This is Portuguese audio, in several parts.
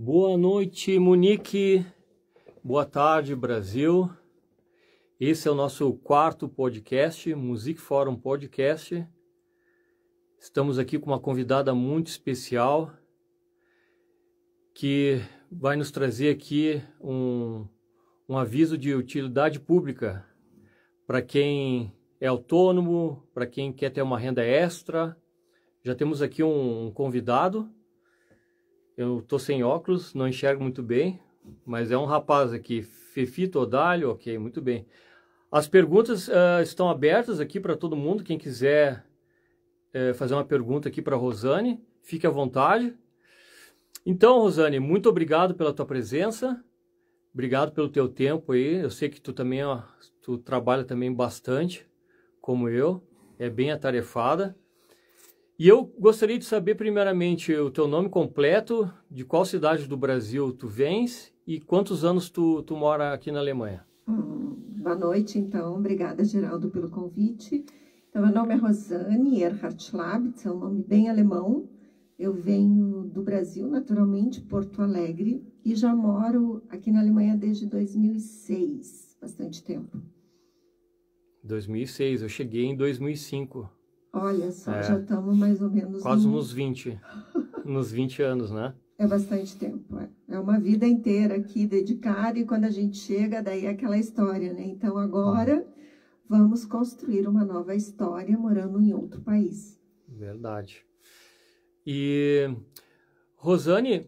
Boa noite, Monique. Boa tarde, Brasil. Esse é o nosso quarto podcast, Music Forum Podcast. Estamos aqui com uma convidada muito especial que vai nos trazer aqui um aviso de utilidade pública para quem é autônomo, para quem quer ter uma renda extra. Já temos aqui um convidado. Eu estou sem óculos, não enxergo muito bem, mas é um rapaz aqui, Fefito Odalho, ok, muito bem. As perguntas estão abertas aqui para todo mundo, quem quiser fazer uma pergunta aqui para a Rosane, fique à vontade. Então, Rosane, muito obrigado pela tua presença, obrigado pelo teu tempo aí, eu sei que tu também, tu trabalha também bastante, como eu, é bem atarefada. E eu gostaria de saber, primeiramente, o teu nome completo, de qual cidade do Brasil tu vens e quantos anos tu mora aqui na Alemanha. Boa noite, então. Obrigada, Geraldo, pelo convite. Então, meu nome é Rosane Erhard-Schlabitz, é um nome bem alemão. Eu venho do Brasil, naturalmente, Porto Alegre, e já moro aqui na Alemanha desde 2006, bastante tempo. 2006, eu cheguei em 2005. Olha só, já estamos mais ou menos... Quase nos 20 anos, né? É bastante tempo, é uma vida inteira aqui dedicada, e quando a gente chega, daí é aquela história, né? Então agora vamos construir uma nova história morando em outro país. Verdade. E, Rosane,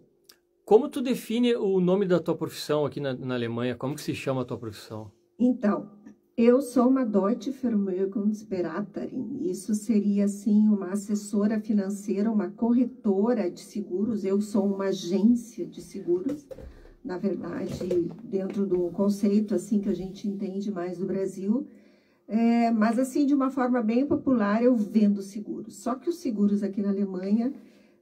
como tu define o nome da tua profissão aqui na Alemanha? Como que se chama a tua profissão? Então... eu sou uma Deutsche Vermögensberaterin. Isso seria, assim, uma assessora financeira, uma corretora de seguros. Eu sou uma agência de seguros, na verdade, dentro do conceito, assim, que a gente entende mais do Brasil. Mas, assim, de uma forma bem popular, eu vendo seguros. Só que os seguros aqui na Alemanha,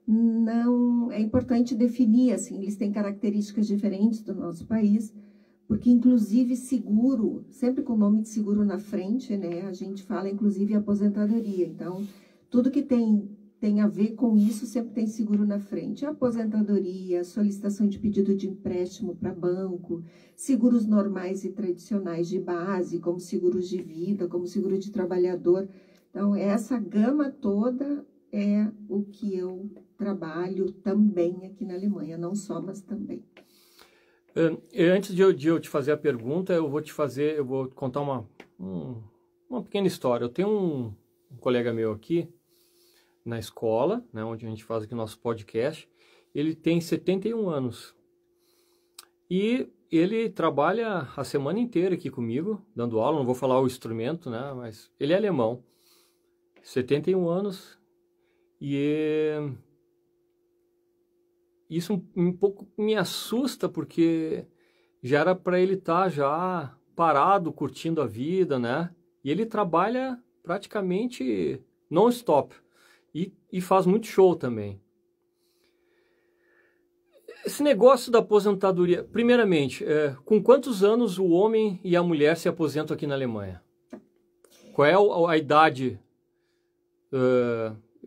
não é importante definir, assim, eles têm características diferentes do nosso país, porque, inclusive, seguro, sempre com o nome de seguro na frente, né? A gente fala, inclusive, aposentadoria. Então, tudo que tem a ver com isso sempre tem seguro na frente. Aposentadoria, solicitação de pedido de empréstimo para banco, seguros normais e tradicionais de base, como seguros de vida, como seguro de trabalhador. Então, essa gama toda é o que eu trabalho também aqui na Alemanha, não só, mas também. Antes de eu te fazer a pergunta, eu vou contar uma pequena história. Eu tenho um colega meu aqui na escola, né, onde a gente faz aqui o nosso podcast. Ele tem 71 anos e ele trabalha a semana inteira aqui comigo, dando aula. Não vou falar o instrumento, né, mas ele é alemão, 71 anos, e isso um pouco me assusta, porque já era para ele estar já parado, curtindo a vida, né? E ele trabalha praticamente non-stop e faz muito show também. Esse negócio da aposentadoria, primeiramente, com quantos anos o homem e a mulher se aposentam aqui na Alemanha? Qual é a idade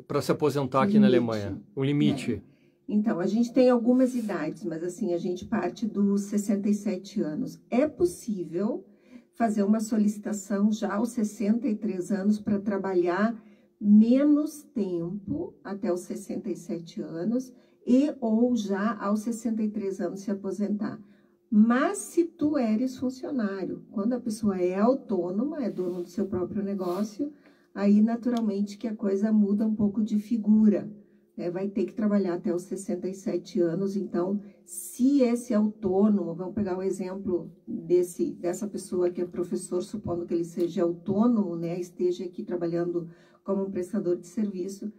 para se aposentar aqui na Alemanha? O limite? Então, a gente tem algumas idades, mas assim, a gente parte dos 67 anos. É possível fazer uma solicitação já aos 63 anos para trabalhar menos tempo até os 67 anos ou já aos 63 anos se aposentar. Mas se tu eres funcionário, quando a pessoa é autônoma, é dono do seu próprio negócio, aí naturalmente que a coisa muda um pouco de figura. Vai ter que trabalhar até os 67 anos. Então, se esse autônomo, vamos pegar o exemplo dessa pessoa que é professor, supondo que ele seja autônomo, né, esteja aqui trabalhando como um prestador de serviço,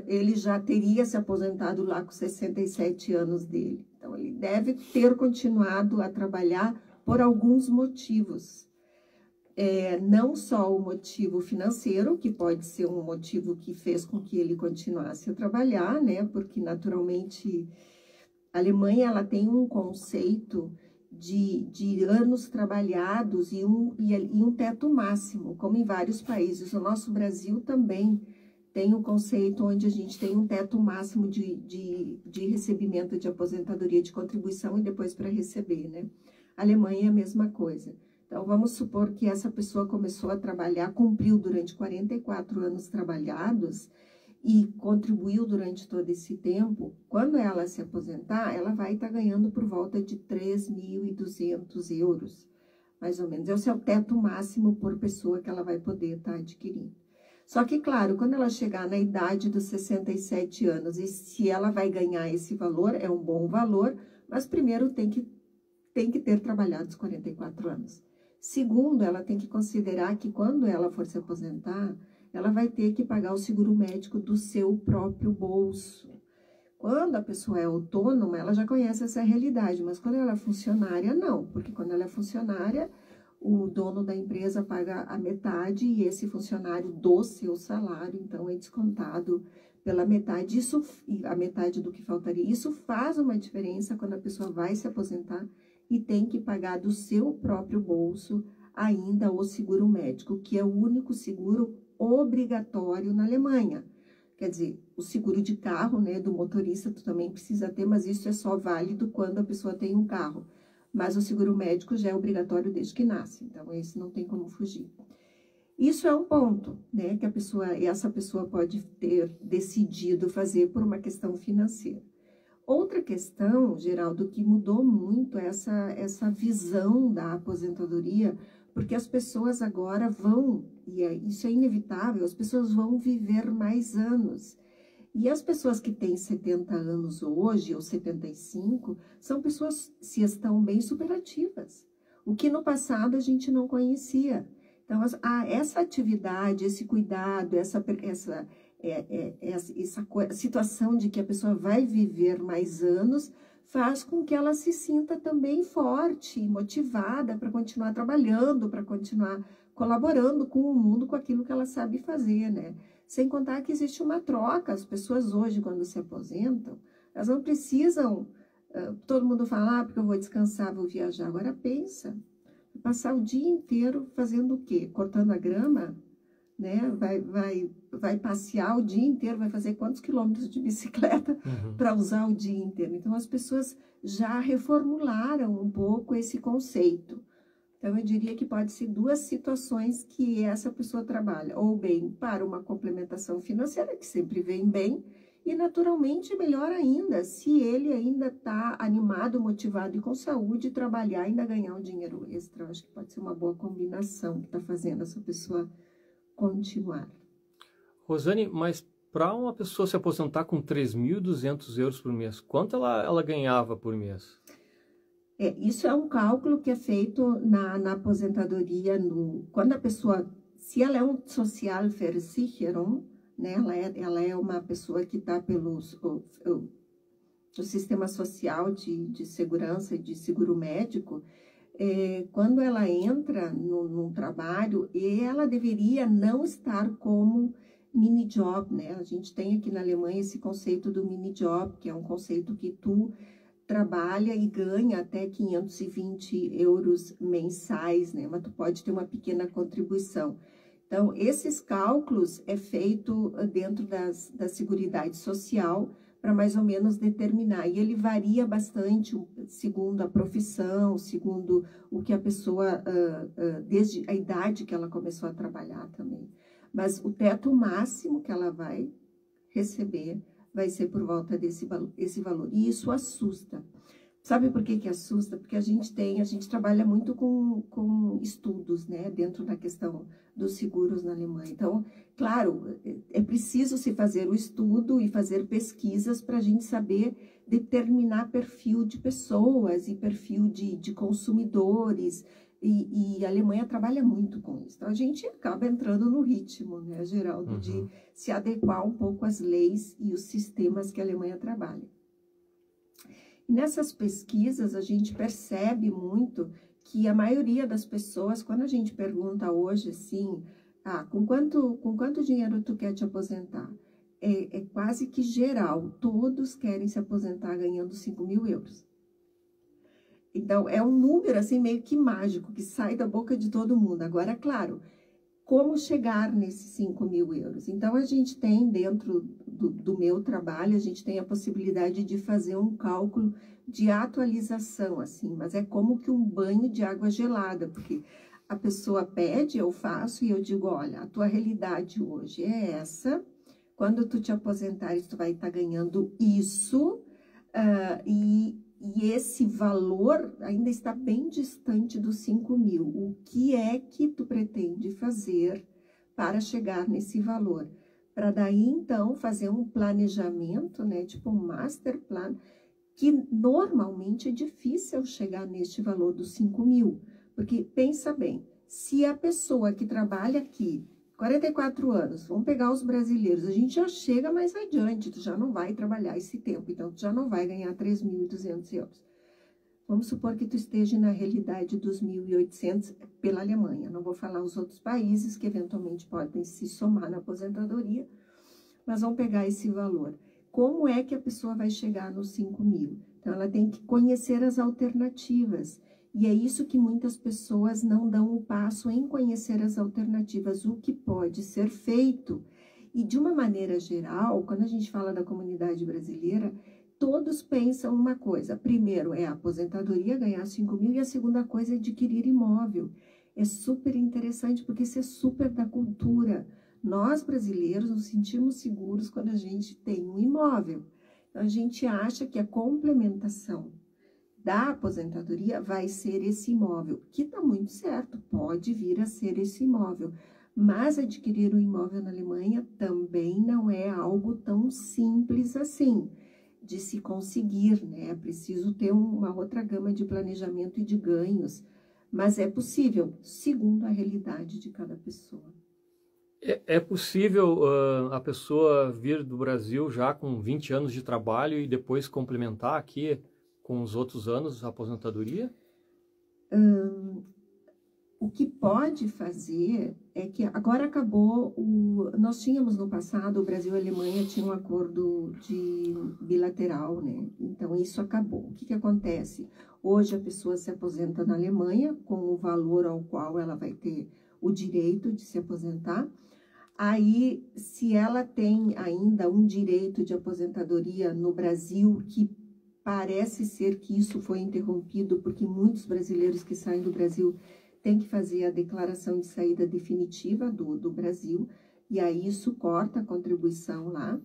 ele já teria se aposentado lá com 67 anos dele. Então, ele deve ter continuado a trabalhar por alguns motivos. Não só o motivo financeiro, que pode ser um motivo que fez com que ele continuasse a trabalhar, né? Porque, naturalmente, a Alemanha ela tem um conceito de anos trabalhados e um teto máximo, como em vários países. O nosso Brasil também tem um conceito onde a gente tem um teto máximo de recebimento de aposentadoria de contribuição e depois para receber, né? A Alemanha é a mesma coisa. Então, vamos supor que essa pessoa começou a trabalhar, cumpriu durante 44 anos trabalhados e contribuiu durante todo esse tempo. Quando ela se aposentar, ela vai estar ganhando por volta de 3.200 euros, mais ou menos. Esse é o teto máximo por pessoa que ela vai poder estar adquirindo. Só que, claro, quando ela chegar na idade dos 67 anos, e se ela vai ganhar esse valor, é um bom valor, mas primeiro tem que ter trabalhado os 44 anos. Segundo, ela tem que considerar que quando ela for se aposentar, ela vai ter que pagar o seguro médico do seu próprio bolso. Quando a pessoa é autônoma, ela já conhece essa realidade, mas quando ela é funcionária, não. Porque quando ela é funcionária, o dono da empresa paga a metade e esse funcionário do seu salário, então é descontado pela metade, a metade do que faltaria. Isso faz uma diferença quando a pessoa vai se aposentar e tem que pagar do seu próprio bolso ainda o seguro médico, que é o único seguro obrigatório na Alemanha. Quer dizer, o seguro de carro, né, do motorista, tu também precisa ter, mas isso é só válido quando a pessoa tem um carro. Mas o seguro médico já é obrigatório desde que nasce, então esse não tem como fugir. Isso é um ponto, né, que essa pessoa pode ter decidido fazer por uma questão financeira. Outra questão, Geraldo, que mudou muito essa visão da aposentadoria, porque as pessoas agora isso é inevitável, as pessoas vão viver mais anos. E as pessoas que têm 70 anos hoje, ou 75, são pessoas, se estão bem, superativas. O que no passado a gente não conhecia. Então, essa atividade, esse cuidado, essa situação de que a pessoa vai viver mais anos, faz com que ela se sinta também forte, motivada para continuar trabalhando, para continuar colaborando com o mundo, com aquilo que ela sabe fazer, né? Sem contar que existe uma troca. As pessoas hoje, quando se aposentam, elas não precisam, todo mundo fala, porque eu vou descansar, vou viajar. Agora pensa, passar o dia inteiro fazendo o quê? Cortando a grama, né? Vai passear o dia inteiro, vai fazer quantos quilômetros de bicicleta para usar o dia inteiro. Então, as pessoas já reformularam um pouco esse conceito. Então, eu diria que pode ser duas situações que essa pessoa trabalha, ou bem para uma complementação financeira, que sempre vem bem, e naturalmente melhor ainda, se ele ainda está animado, motivado e com saúde, trabalhar e ainda ganhar um dinheiro extra. Eu acho que pode ser uma boa combinação que está fazendo essa pessoa continuar. Rosane, mas para uma pessoa se aposentar com 3.200 euros por mês, quanto ela ganhava por mês? Isso é um cálculo que é feito na aposentadoria, quando a pessoa, se ela é um Sozialversicherung, né, ela é uma pessoa que está pelo sistema social de segurança e de seguro médico, quando ela entra num trabalho, ela deveria não estar como mini-job, né? A gente tem aqui na Alemanha esse conceito do mini-job, que é um conceito que tu trabalha e ganha até 520 euros mensais, né? Mas tu pode ter uma pequena contribuição. Então, esses cálculos é feito dentro da Seguridade Social para mais ou menos determinar. E ele varia bastante segundo a profissão, segundo o que a pessoa, desde a idade que ela começou a trabalhar também. Mas o teto máximo que ela vai receber vai ser por volta desse valor. E isso assusta. Sabe por que assusta? Porque a gente trabalha muito com estudos, né, dentro da questão dos seguros na Alemanha. Então, claro, é preciso se fazer o estudo e fazer pesquisas para a gente saber determinar perfil de pessoas e perfil de consumidores. E a Alemanha trabalha muito com isso. Então, a gente acaba entrando no ritmo, né, Geraldo, de se adequar um pouco às leis e os sistemas que a Alemanha trabalha. E nessas pesquisas, a gente percebe muito que a maioria das pessoas, quando a gente pergunta hoje, assim, com quanto dinheiro tu quer te aposentar? É quase que geral, todos querem se aposentar ganhando 5.000 euros. Então, é um número, assim, meio que mágico, que sai da boca de todo mundo. Agora, claro, como chegar nesses 5 mil euros. Então, a gente tem, dentro do meu trabalho, a gente tem a possibilidade de fazer um cálculo de atualização, assim, mas é como que um banho de água gelada, porque a pessoa pede, eu faço, e eu digo, olha, a tua realidade hoje é essa, quando tu te aposentares, tu vai estar ganhando isso, e esse valor ainda está bem distante dos 5 mil. O que é que tu pretende fazer para chegar nesse valor? Para daí, então, fazer um planejamento, né, tipo um master plan, que normalmente é difícil chegar neste valor dos 5 mil. Porque, pensa bem, se a pessoa que trabalha aqui, 44 anos, vamos pegar os brasileiros, a gente já chega mais adiante, tu já não vai trabalhar esse tempo, então tu já não vai ganhar 3.200 euros. Vamos supor que tu esteja na realidade dos 1.800 pela Alemanha. Não vou falar os outros países que eventualmente podem se somar na aposentadoria, mas vamos pegar esse valor. Como é que a pessoa vai chegar nos 5 mil? Então, ela tem que conhecer as alternativas. E é isso que muitas pessoas não dão o passo em conhecer as alternativas, o que pode ser feito. E de uma maneira geral, quando a gente fala da comunidade brasileira, todos pensam uma coisa. Primeiro é a aposentadoria, ganhar 5 mil, e a segunda coisa é adquirir imóvel. É super interessante, porque isso é super da cultura. Nós, brasileiros, nos sentimos seguros quando a gente tem um imóvel. A gente acha que a complementação da aposentadoria vai ser esse imóvel, que está muito certo, pode vir a ser esse imóvel. Mas adquirir um imóvel na Alemanha também não é algo tão simples assim de se conseguir, né? É preciso ter uma outra gama de planejamento e de ganhos, mas é possível, segundo a realidade de cada pessoa. É possível a pessoa vir do Brasil já com 20 anos de trabalho e depois complementar aqui com os outros anos a aposentadoria? O que pode fazer é que agora acabou nós tínhamos no passado, o Brasil e a Alemanha tinham um acordo bilateral, né? Então isso acabou. O que acontece? Hoje a pessoa se aposenta na Alemanha com o valor ao qual ela vai ter o direito de se aposentar. Aí, se ela tem ainda um direito de aposentadoria no Brasil, que parece ser que isso foi interrompido, porque muitos brasileiros que saem do Brasil têm que fazer a declaração de saída definitiva do Brasil, e aí isso corta a contribuição lá.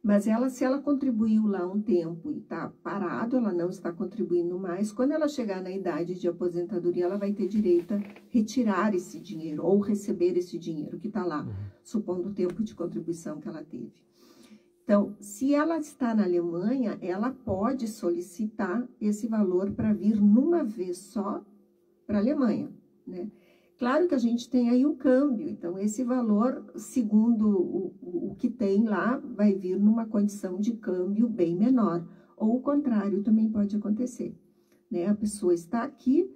Mas se ela contribuiu lá um tempo e está parado, ela não está contribuindo mais, quando ela chegar na idade de aposentadoria, ela vai ter direito a retirar esse dinheiro ou receber esse dinheiro que está lá, supondo o tempo de contribuição que ela teve. Então, se ela está na Alemanha, ela pode solicitar esse valor para vir numa vez só para a Alemanha, né? Claro que a gente tem aí o câmbio, então esse valor, segundo o que tem lá, vai vir numa condição de câmbio bem menor. Ou o contrário também pode acontecer, né? A pessoa está aqui,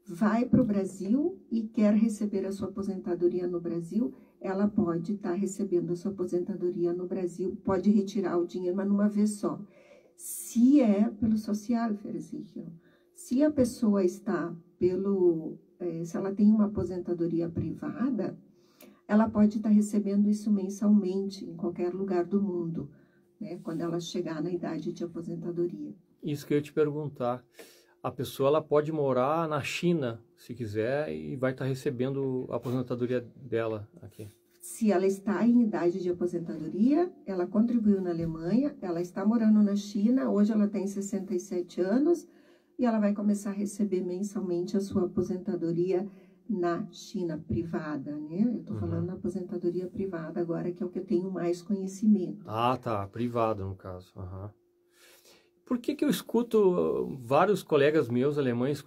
vai para o Brasil e quer receber a sua aposentadoria no Brasil, ela pode estar recebendo a sua aposentadoria no Brasil, pode retirar o dinheiro, mas numa vez só. Se é pelo Sozialversicherung, se a pessoa está se ela tem uma aposentadoria privada, ela pode estar recebendo isso mensalmente em qualquer lugar do mundo, né, quando ela chegar na idade de aposentadoria. Isso que eu ia te perguntar. A pessoa ela pode morar na China, se quiser, e vai estar recebendo a aposentadoria dela aqui. Se ela está em idade de aposentadoria, ela contribuiu na Alemanha, ela está morando na China, hoje ela tem 67 anos, e ela vai começar a receber mensalmente a sua aposentadoria na China privada, né? Eu estou falando da aposentadoria privada agora, que é o que eu tenho mais conhecimento. Ah, tá. Privada, no caso. Por que eu escuto vários colegas meus alemães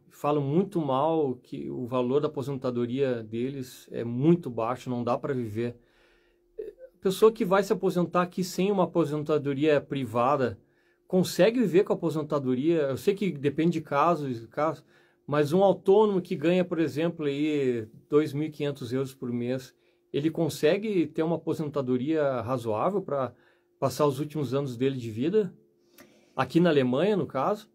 falam muito mal que o valor da aposentadoria deles é muito baixo, não dá para viver? A pessoa que vai se aposentar aqui sem uma aposentadoria privada, consegue viver com a aposentadoria? Eu sei que depende de casos, mas um autônomo que ganha, por exemplo, aí 2.500 euros por mês, ele consegue ter uma aposentadoria razoável para passar os últimos anos dele de vida? Aqui na Alemanha, no caso?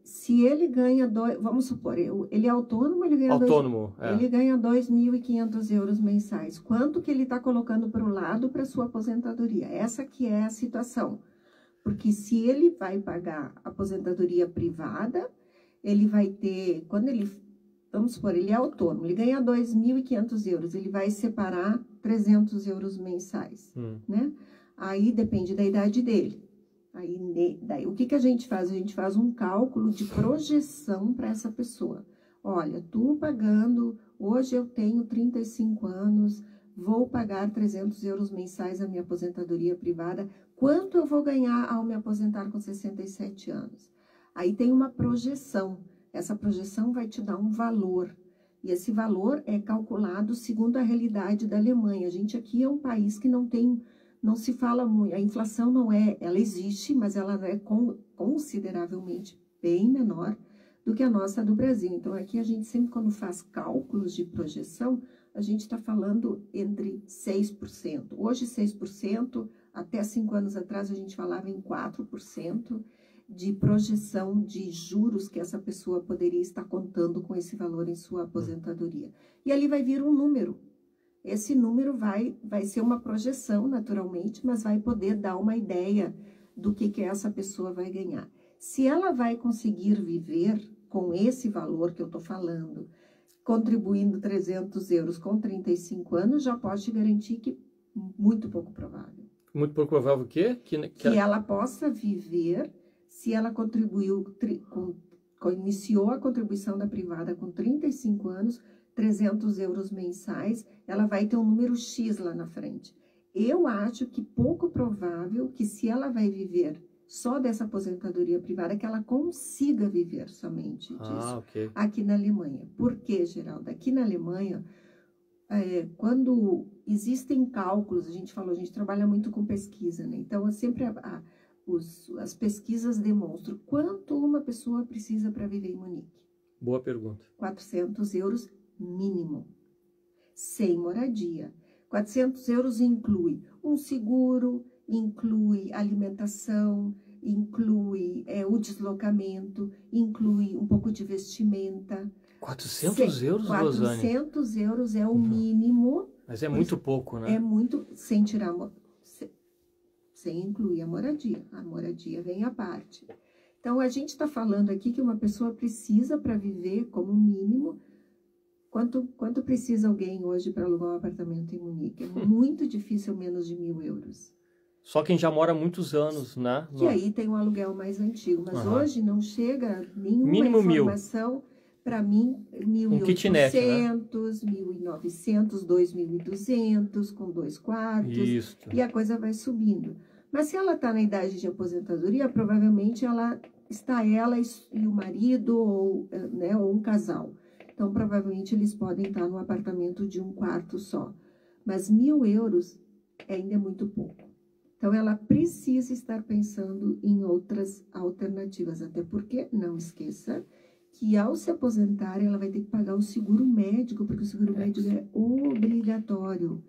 se ele ganha, vamos supor, ele é autônomo, ele ganha autônomo, ele ganha 2.500 euros mensais. Quanto que ele está colocando para o lado para sua aposentadoria? Essa que é a situação. Porque se ele vai pagar aposentadoria privada, ele vai ter, quando ele, vamos supor, ele é autônomo, ele ganha 2.500 euros, ele vai separar 300 euros mensais, né? Aí depende da idade dele. Aí, daí, o que a gente faz? A gente faz um cálculo de projeção para essa pessoa. Olha, tu pagando, hoje eu tenho 35 anos, vou pagar 300 euros mensais a minha aposentadoria privada, quanto eu vou ganhar ao me aposentar com 67 anos? Aí tem uma projeção, essa projeção vai te dar um valor, e esse valor é calculado segundo a realidade da Alemanha. A gente aqui é um país que não se fala muito, a inflação ela existe, mas ela é consideravelmente bem menor do que a nossa do Brasil. Então, aqui a gente sempre, quando faz cálculos de projeção, a gente está falando entre 6%. Hoje, 6%, até 5 anos atrás, a gente falava em 4% de projeção de juros que essa pessoa poderia estar contando com esse valor em sua aposentadoria. E ali vai vir um número. Esse número vai ser uma projeção, naturalmente, mas vai poder dar uma ideia do que essa pessoa vai ganhar. Se ela vai conseguir viver com esse valor que eu estou falando, contribuindo 300 euros com 35 anos, já posso te garantir que muito pouco provável. Muito pouco provável o quê? Que ela possa viver, se ela contribuiu, iniciou a contribuição da privada com 35 anos, 300 euros mensais, ela vai ter um número X lá na frente. Eu acho que pouco provável que, se ela vai viver só dessa aposentadoria privada, que ela consiga viver somente disso aqui na Alemanha. Por quê, Geraldo? Aqui na Alemanha, quando existem cálculos, a gente trabalha muito com pesquisa, né? Então, sempre as pesquisas demonstram quanto uma pessoa precisa para viver em Munique. Boa pergunta. 400 euros mínimo, sem moradia. 400 euros inclui um seguro, inclui alimentação, inclui o deslocamento, inclui um pouco de vestimenta. 400 euros, Rosane? 400 euros é o mínimo. Mas é muito pouco, né? É muito, sem incluir a moradia. A moradia vem à parte. Então, a gente está falando aqui que uma pessoa precisa, para viver como mínimo, quanto precisa alguém hoje para alugar um apartamento em Munique? É muito difícil, menos de 1.000 euros. Só quem já mora há muitos anos, né? Que aí tem um aluguel mais antigo. Mas hoje não chega nenhuma mínimo informação. Para mim, 1.800, né? 1.900, 2.200, com 2 quartos. Isso. E a coisa vai subindo. Mas se ela está na idade de aposentadoria, provavelmente ela e o marido ou um casal. Então, provavelmente, eles podem estar num apartamento de 1 quarto só. Mas 1.000 euros ainda é muito pouco. Então, ela precisa estar pensando em outras alternativas. Até porque, não esqueça, que ao se aposentar, ela vai ter que pagar o seguro médico, porque o seguro médico é obrigatório.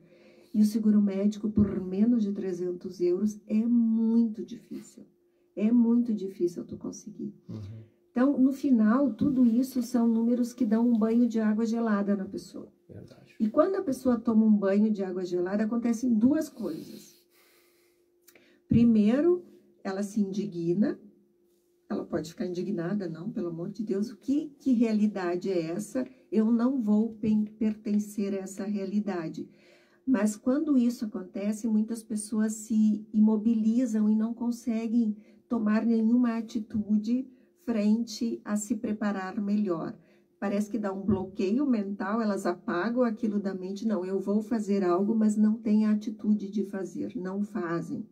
E o seguro médico, por menos de 300 euros, é muito difícil. É muito difícil tu conseguir. Então, no final, tudo isso são números que dão um banho de água gelada na pessoa. Verdade. E quando a pessoa toma um banho de água gelada, acontecem 2 coisas. Primeiro, ela se indigna. Ela pode ficar indignada, não, pelo amor de Deus. Que realidade é essa? Eu não vou pertencer a essa realidade. Mas quando isso acontece, muitas pessoas se imobilizam e não conseguem tomar nenhuma atitude frente a se preparar melhor. Parece que dá um bloqueio mental, elas apagam aquilo da mente. Não, eu vou fazer algo, mas não têm a atitude de fazer, não fazem.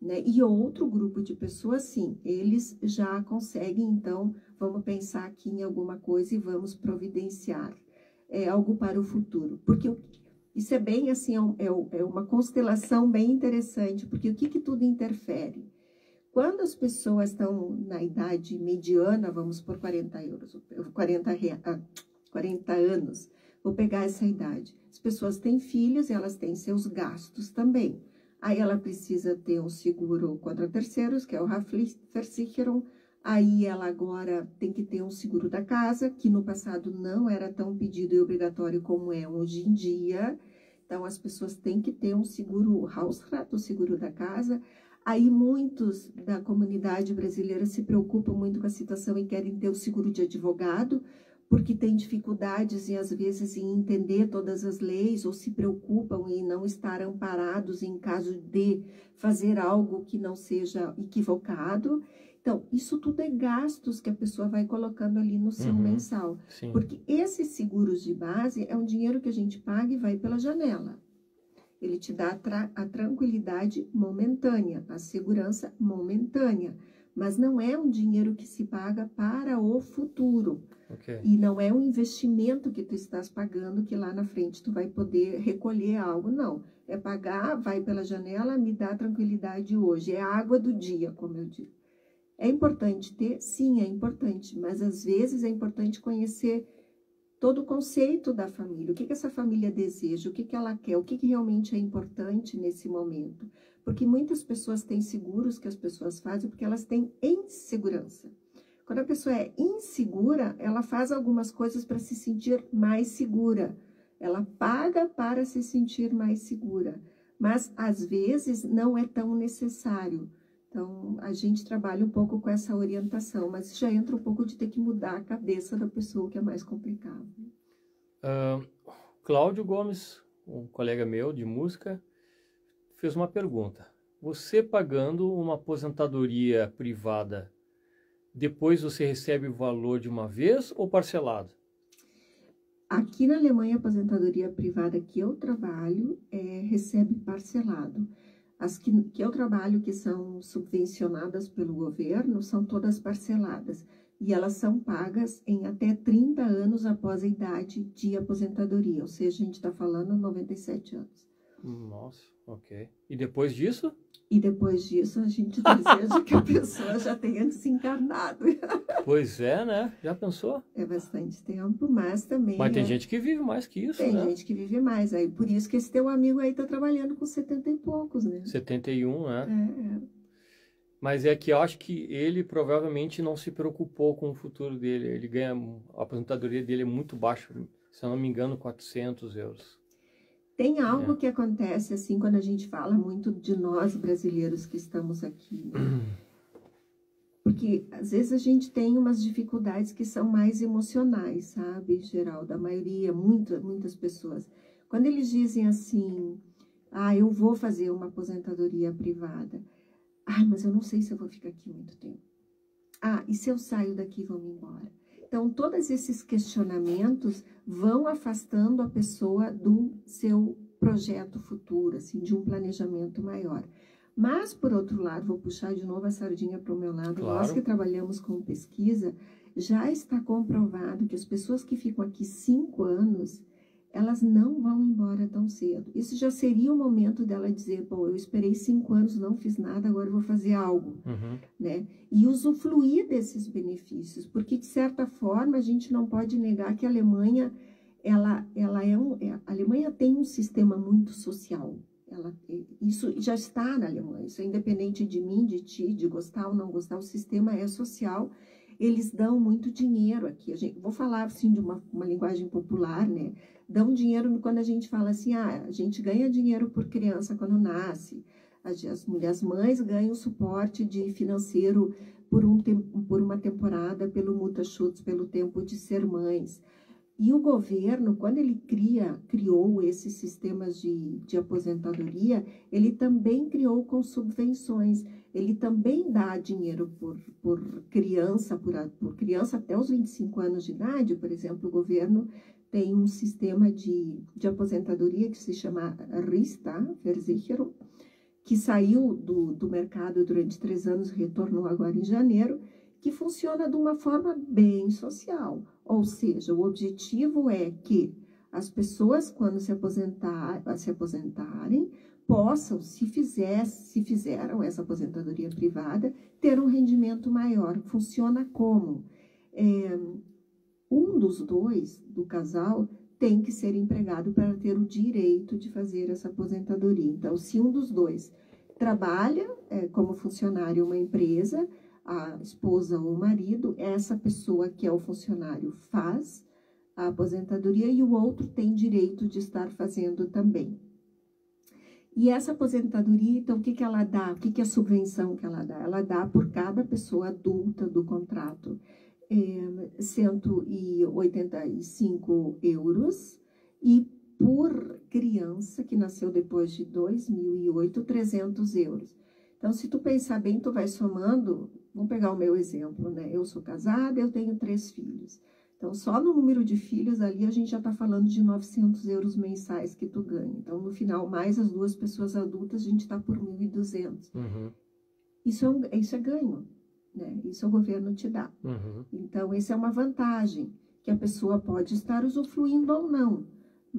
Né? E outro grupo de pessoas, sim, eles já conseguem, então, vamos pensar aqui em alguma coisa e vamos providenciar algo para o futuro. Porque isso é bem assim, é uma constelação bem interessante, porque o que tudo interfere? Quando as pessoas estão na idade mediana, vamos por 40 anos, vou pegar essa idade. As pessoas têm filhos e elas têm seus gastos também. Aí ela precisa ter um seguro contra terceiros, que é o Haftpflichtversicherung. Aí ela agora tem que ter um seguro da casa, que no passado não era tão pedido e obrigatório como é hoje em dia. Então, as pessoas têm que ter um seguro Hausrat, o seguro da casa. Aí muitos da comunidade brasileira se preocupam muito com a situação e querem ter o seguro de advogado, porque tem dificuldades, e às vezes, em entender todas as leis, ou se preocupam em não estar amparados em caso de fazer algo que não seja equivocado. Então, isso tudo é gastos que a pessoa vai colocando ali no seu mensal. Sim. Porque esses seguros de base é um dinheiro que a gente paga e vai pela janela. Ele te dá a tranquilidade momentânea, a segurança momentânea. Mas não é um dinheiro que se paga para o futuro. Okay. E não é um investimento que tu estás pagando que lá na frente tu vai poder recolher algo. Não. É pagar, vai pela janela, me dá tranquilidade hoje. É a água do dia, como eu digo. É importante ter? Sim, é importante, mas às vezes é importante conhecer todo o conceito da família, o que essa família deseja, o que ela quer, o que realmente é importante nesse momento. Porque muitas pessoas têm seguros que as pessoas fazem porque elas têm insegurança. Quando a pessoa é insegura, ela faz algumas coisas para se sentir mais segura. Ela paga para se sentir mais segura, mas às vezes não é tão necessário. Então, a gente trabalha um pouco com essa orientação, mas já entra um pouco de ter que mudar a cabeça da pessoa, que é mais complicado. Cláudio Gomes, um colega meu de música, fez uma pergunta. Você pagando uma aposentadoria privada, depois você recebe o valor de uma vez ou parcelado? Aqui na Alemanha, a aposentadoria privada que eu trabalho recebe parcelado. As que eu trabalho, que são subvencionadas pelo governo, são todas parceladas. E elas são pagas em até 30 anos após a idade de aposentadoria. Ou seja, a gente está falando 97 anos. Nossa, ok. E depois disso? E depois disso, a gente deseja que a pessoa já tenha desencarnado. Pois é, né? Já pensou? É bastante tempo, mas também... Mas tem gente que vive mais que isso, tem né? Tem gente que vive mais. Aí, por isso que esse teu amigo aí está trabalhando com 70 e poucos, né? 71, né? É. Mas é que eu acho que ele provavelmente não se preocupou com o futuro dele. Ele ganha... A aposentadoria dele é muito baixa. Se eu não me engano, 400 euros. Tem algo que acontece, assim, quando a gente fala muito de nós brasileiros que estamos aqui, né? Porque, às vezes, a gente tem umas dificuldades que são mais emocionais, sabe? Em geral, da maioria, muitas pessoas. Quando eles dizem assim, eu vou fazer uma aposentadoria privada. Mas eu não sei se eu vou ficar aqui muito tempo. E se eu saio daqui e vou me embora? Então, todos esses questionamentos vão afastando a pessoa do seu projeto futuro, assim, de um planejamento maior. Mas, por outro lado, vou puxar de novo a sardinha para o meu lado. Claro. Nós que trabalhamos com pesquisa, já está comprovado que as pessoas que ficam aqui 5 anos, elas não vão embora tão cedo. Isso já seria o momento dela dizer, eu esperei 5 anos, não fiz nada, agora eu vou fazer algo, né? E usufruir desses benefícios, porque, de certa forma, a gente não pode negar que a Alemanha, a Alemanha tem um sistema muito social. Isso já está na Alemanha, isso é independente de mim, de ti, de gostar ou não gostar, o sistema é social. Eles dão muito dinheiro aqui. Vou falar assim de uma linguagem popular, né? Dão dinheiro quando a gente fala assim, a gente ganha dinheiro por criança quando nasce. As mães ganham suporte financeiro por uma temporada, pelo Mutterschutz, pelo tempo de ser mães. E o governo, quando ele criou esses sistemas de aposentadoria, ele também criou com subvenções. Ele também dá dinheiro por criança até os 25 anos de idade. Por exemplo, o governo tem um sistema de aposentadoria que se chama Riester-Versicherung, que saiu do mercado durante 3 anos, retornou agora em janeiro, que funciona de uma forma bem social. Ou seja, o objetivo é que as pessoas, quando se aposentarem, possam, se fizeram essa aposentadoria privada, ter um rendimento maior. Funciona como? Um dos dois do casal tem que ser empregado para ter o direito de fazer essa aposentadoria. Então, se um dos dois trabalha como funcionário em uma empresa, a esposa ou o marido, essa pessoa que é o funcionário faz a aposentadoria e o outro tem direito de estar fazendo também. E essa aposentadoria, então, o que ela dá? O que é a subvenção que ela dá? Ela dá por cada pessoa adulta do contrato 185 euros e por criança que nasceu depois de 2008, 300 euros. Então, se tu pensar bem, tu vai somando, vamos pegar o meu exemplo, né? Eu sou casada, eu tenho 3 filhos. Então, só no número de filhos ali, a gente já está falando de 900 euros mensais que tu ganha. Então, no final, mais as 2 pessoas adultas, a gente está por 1.200. Uhum. Isso é ganho, né? Isso o governo te dá. Uhum. Então, essa é uma vantagem, que a pessoa pode estar usufruindo ou não.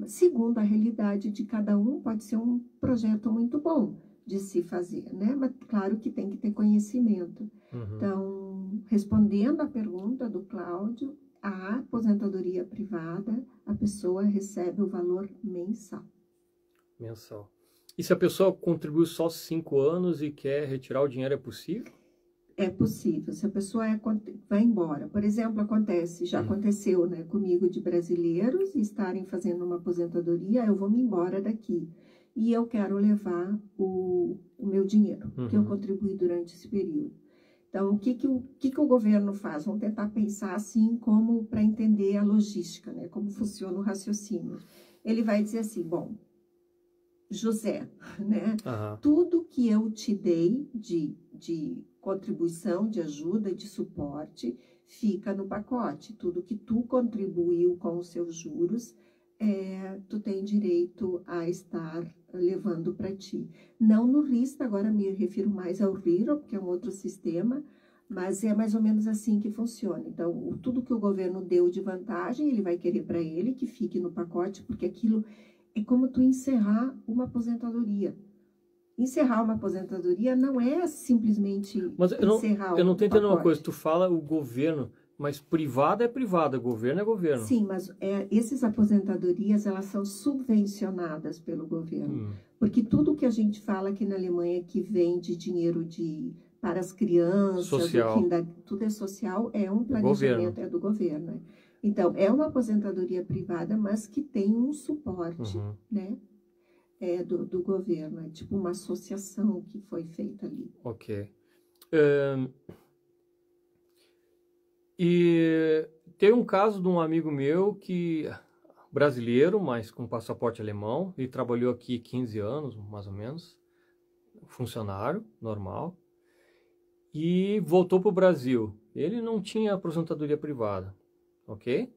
Segundo a realidade de cada um, pode ser um projeto muito bom de se fazer, né? Mas claro que tem que ter conhecimento. Uhum. Então, respondendo à pergunta do Cláudio, a aposentadoria privada, a pessoa recebe o valor mensal. Mensal. E se a pessoa contribuiu só 5 anos e quer retirar o dinheiro, é possível? É possível. Se a pessoa vai embora, por exemplo, já aconteceu, né, comigo de brasileiros estarem fazendo uma aposentadoria, eu vou me embora daqui e eu quero levar o meu dinheiro que eu contribuí durante esse período. Então, o que o governo faz? Vamos tentar pensar assim como para entender a logística, né? Como funciona o raciocínio. Ele vai dizer assim, bom, José, né? Tudo que eu te dei de contribuição, de ajuda, de suporte, fica no pacote. Tudo que tu contribuiu com os seus juros, tu tem direito a estar levando para ti. Não no RISTA, agora me refiro mais ao RIRO, porque é um outro sistema, mas é mais ou menos assim que funciona. Então, tudo que o governo deu de vantagem, ele vai querer para ele que fique no pacote, porque aquilo é como tu encerrar uma aposentadoria. Encerrar uma aposentadoria não é simplesmente encerrar eu não estou entendendo pacote. uma coisa, tu fala o governo, mas privada é privada, governo é governo. Sim, mas essas aposentadorias, elas são subvencionadas pelo governo. Porque tudo que a gente fala aqui na Alemanha que vem de dinheiro para as crianças, social. Tudo é social, é um planejamento, é do governo. Então, é uma aposentadoria privada, mas que tem um suporte, né? Do governo. É tipo uma associação que foi feita ali. Ok. E tem um caso de um amigo meu brasileiro, mas com passaporte alemão, ele trabalhou aqui 15 anos, mais ou menos, funcionário, normal, e voltou para o Brasil. Ele não tinha aposentadoria privada, ok?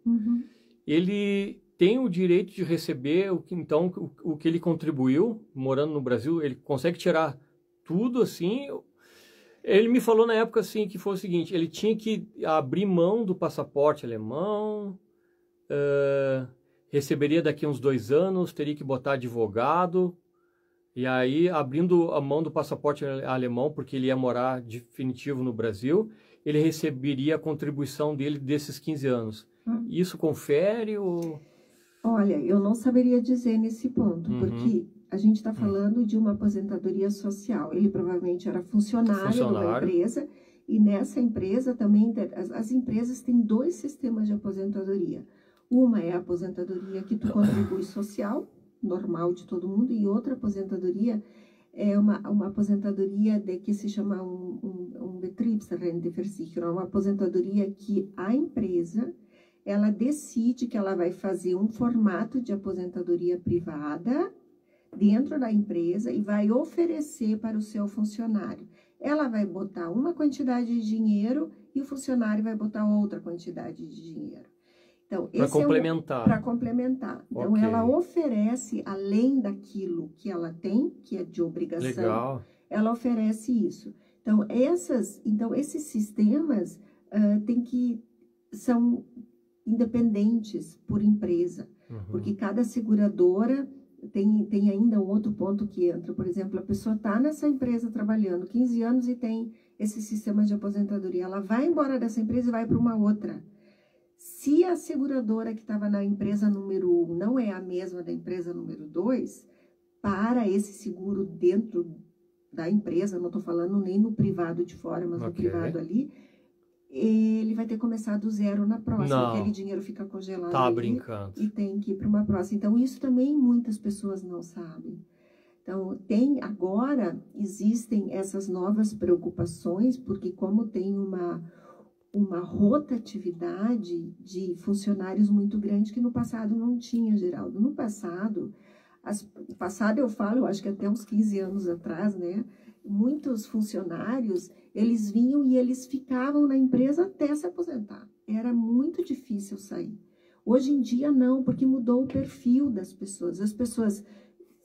Ele tem o direito de receber o que ele contribuiu morando no Brasil, ele consegue tirar tudo assim. Ele me falou na época assim que foi o seguinte, ele tinha que abrir mão do passaporte alemão, receberia daqui uns 2 anos, teria que botar advogado, e aí abrindo a mão do passaporte alemão, porque ele ia morar definitivo no Brasil, ele receberia a contribuição dele desses 15 anos. Isso confere ou... Olha, eu não saberia dizer nesse ponto, porque a gente está falando de uma aposentadoria social. Ele provavelmente era funcionário de uma empresa, e nessa empresa também, as empresas têm 2 sistemas de aposentadoria. Uma é a aposentadoria que tu contribui social, normal de todo mundo, e outra aposentadoria é uma aposentadoria que se chama um Betriebsrenteversicherung, uma aposentadoria que a empresa ela decide que ela vai fazer um formato de aposentadoria privada dentro da empresa e vai oferecer para o seu funcionário. Ela vai botar uma quantidade de dinheiro e o funcionário vai botar outra quantidade de dinheiro. Então, para complementar. Para complementar. Então, ela oferece, além daquilo que ela tem, que é de obrigação, legal, ela oferece isso. Então, esses sistemas são independentes por empresa, porque cada seguradora tem ainda um outro ponto que entra. Por exemplo, a pessoa está nessa empresa trabalhando 15 anos e tem esse sistema de aposentadoria. Ela vai embora dessa empresa e vai para uma outra. Se a seguradora que estava na empresa número 1 não é a mesma da empresa número 2, para esse seguro dentro da empresa, não estou falando nem no privado de fora, mas no privado ali, ele vai ter que começar do zero na próxima, aquele dinheiro fica congelado tá ali brincando. e tem que ir para uma próxima. Então, isso também muitas pessoas não sabem. Então, agora existem essas novas preocupações, porque como tem uma rotatividade de funcionários muito grande que no passado não tinha, Geraldo. No passado, eu falo, eu acho que até uns 15 anos atrás, né? Muitos funcionários, eles vinham e eles ficavam na empresa até se aposentar. Era muito difícil sair. Hoje em dia não, porque mudou o perfil das pessoas. As pessoas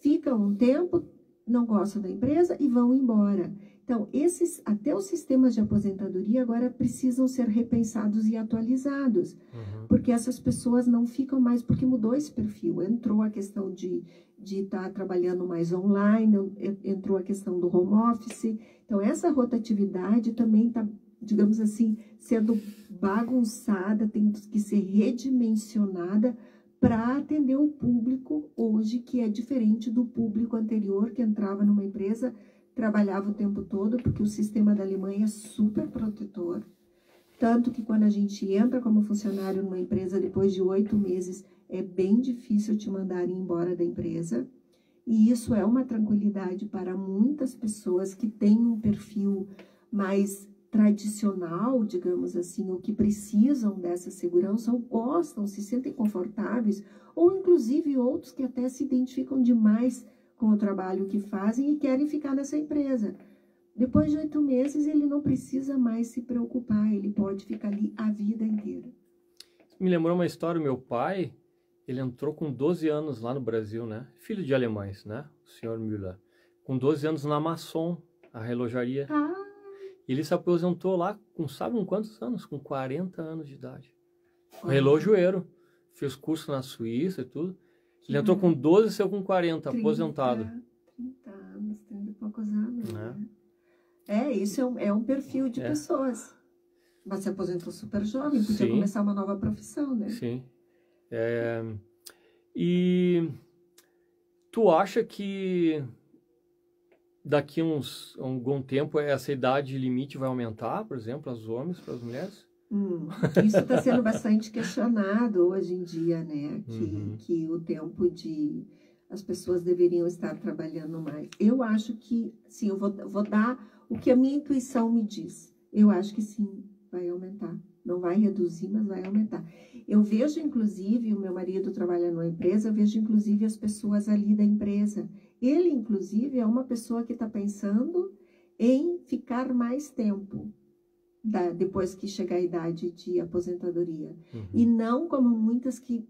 ficam um tempo, não gostam da empresa e vão embora. Então, até os sistemas de aposentadoria agora precisam ser repensados e atualizados, porque essas pessoas não ficam mais, porque mudou esse perfil. Entrou a questão de estar trabalhando mais online, entrou a questão do home office. Então, essa rotatividade também está, digamos assim, sendo bagunçada, tem que ser redimensionada para atender o público hoje, que é diferente do público anterior, que entrava numa empresa, trabalhava o tempo todo, porque o sistema da Alemanha é super protetor. Tanto que quando a gente entra como funcionário numa empresa, depois de 8 meses, é bem difícil te mandarem embora da empresa. E isso é uma tranquilidade para muitas pessoas que têm um perfil mais tradicional, digamos assim, ou que precisam dessa segurança, ou gostam, se sentem confortáveis, ou inclusive outros que até se identificam demais com o trabalho que fazem e querem ficar nessa empresa. Depois de 8 meses, ele não precisa mais se preocupar, ele pode ficar ali a vida inteira. Me lembrou uma história, meu pai, ele entrou com 12 anos lá no Brasil, né? Filho de alemães, né? O senhor Müller. Com 12 anos na Maçom, a relojaria. Ele se aposentou lá com, sabe com quantos anos? Com 40 anos de idade. Relojoeiro. Fez curso na Suíça e tudo. Ele entrou com 12 e saiu com 40, aposentado. 30 anos, 30 e poucos anos, né? Isso é um perfil de pessoas. Mas se aposentou super jovem, podia começar uma nova profissão, né? Sim. E tu acha que daqui algum tempo essa idade limite vai aumentar, por exemplo, para os homens, para as mulheres? Isso está sendo bastante questionado hoje em dia, né? Que o tempo as pessoas deveriam estar trabalhando mais. Eu acho que, sim, eu vou dar o que a minha intuição me diz. Eu acho que sim, vai aumentar. Não vai reduzir, mas vai aumentar. Eu vejo, inclusive, o meu marido trabalha numa empresa, eu vejo, inclusive, as pessoas ali da empresa. Ele, inclusive, é uma pessoa que está pensando em ficar mais tempo depois que chegar a idade de aposentadoria. E não como muitas que...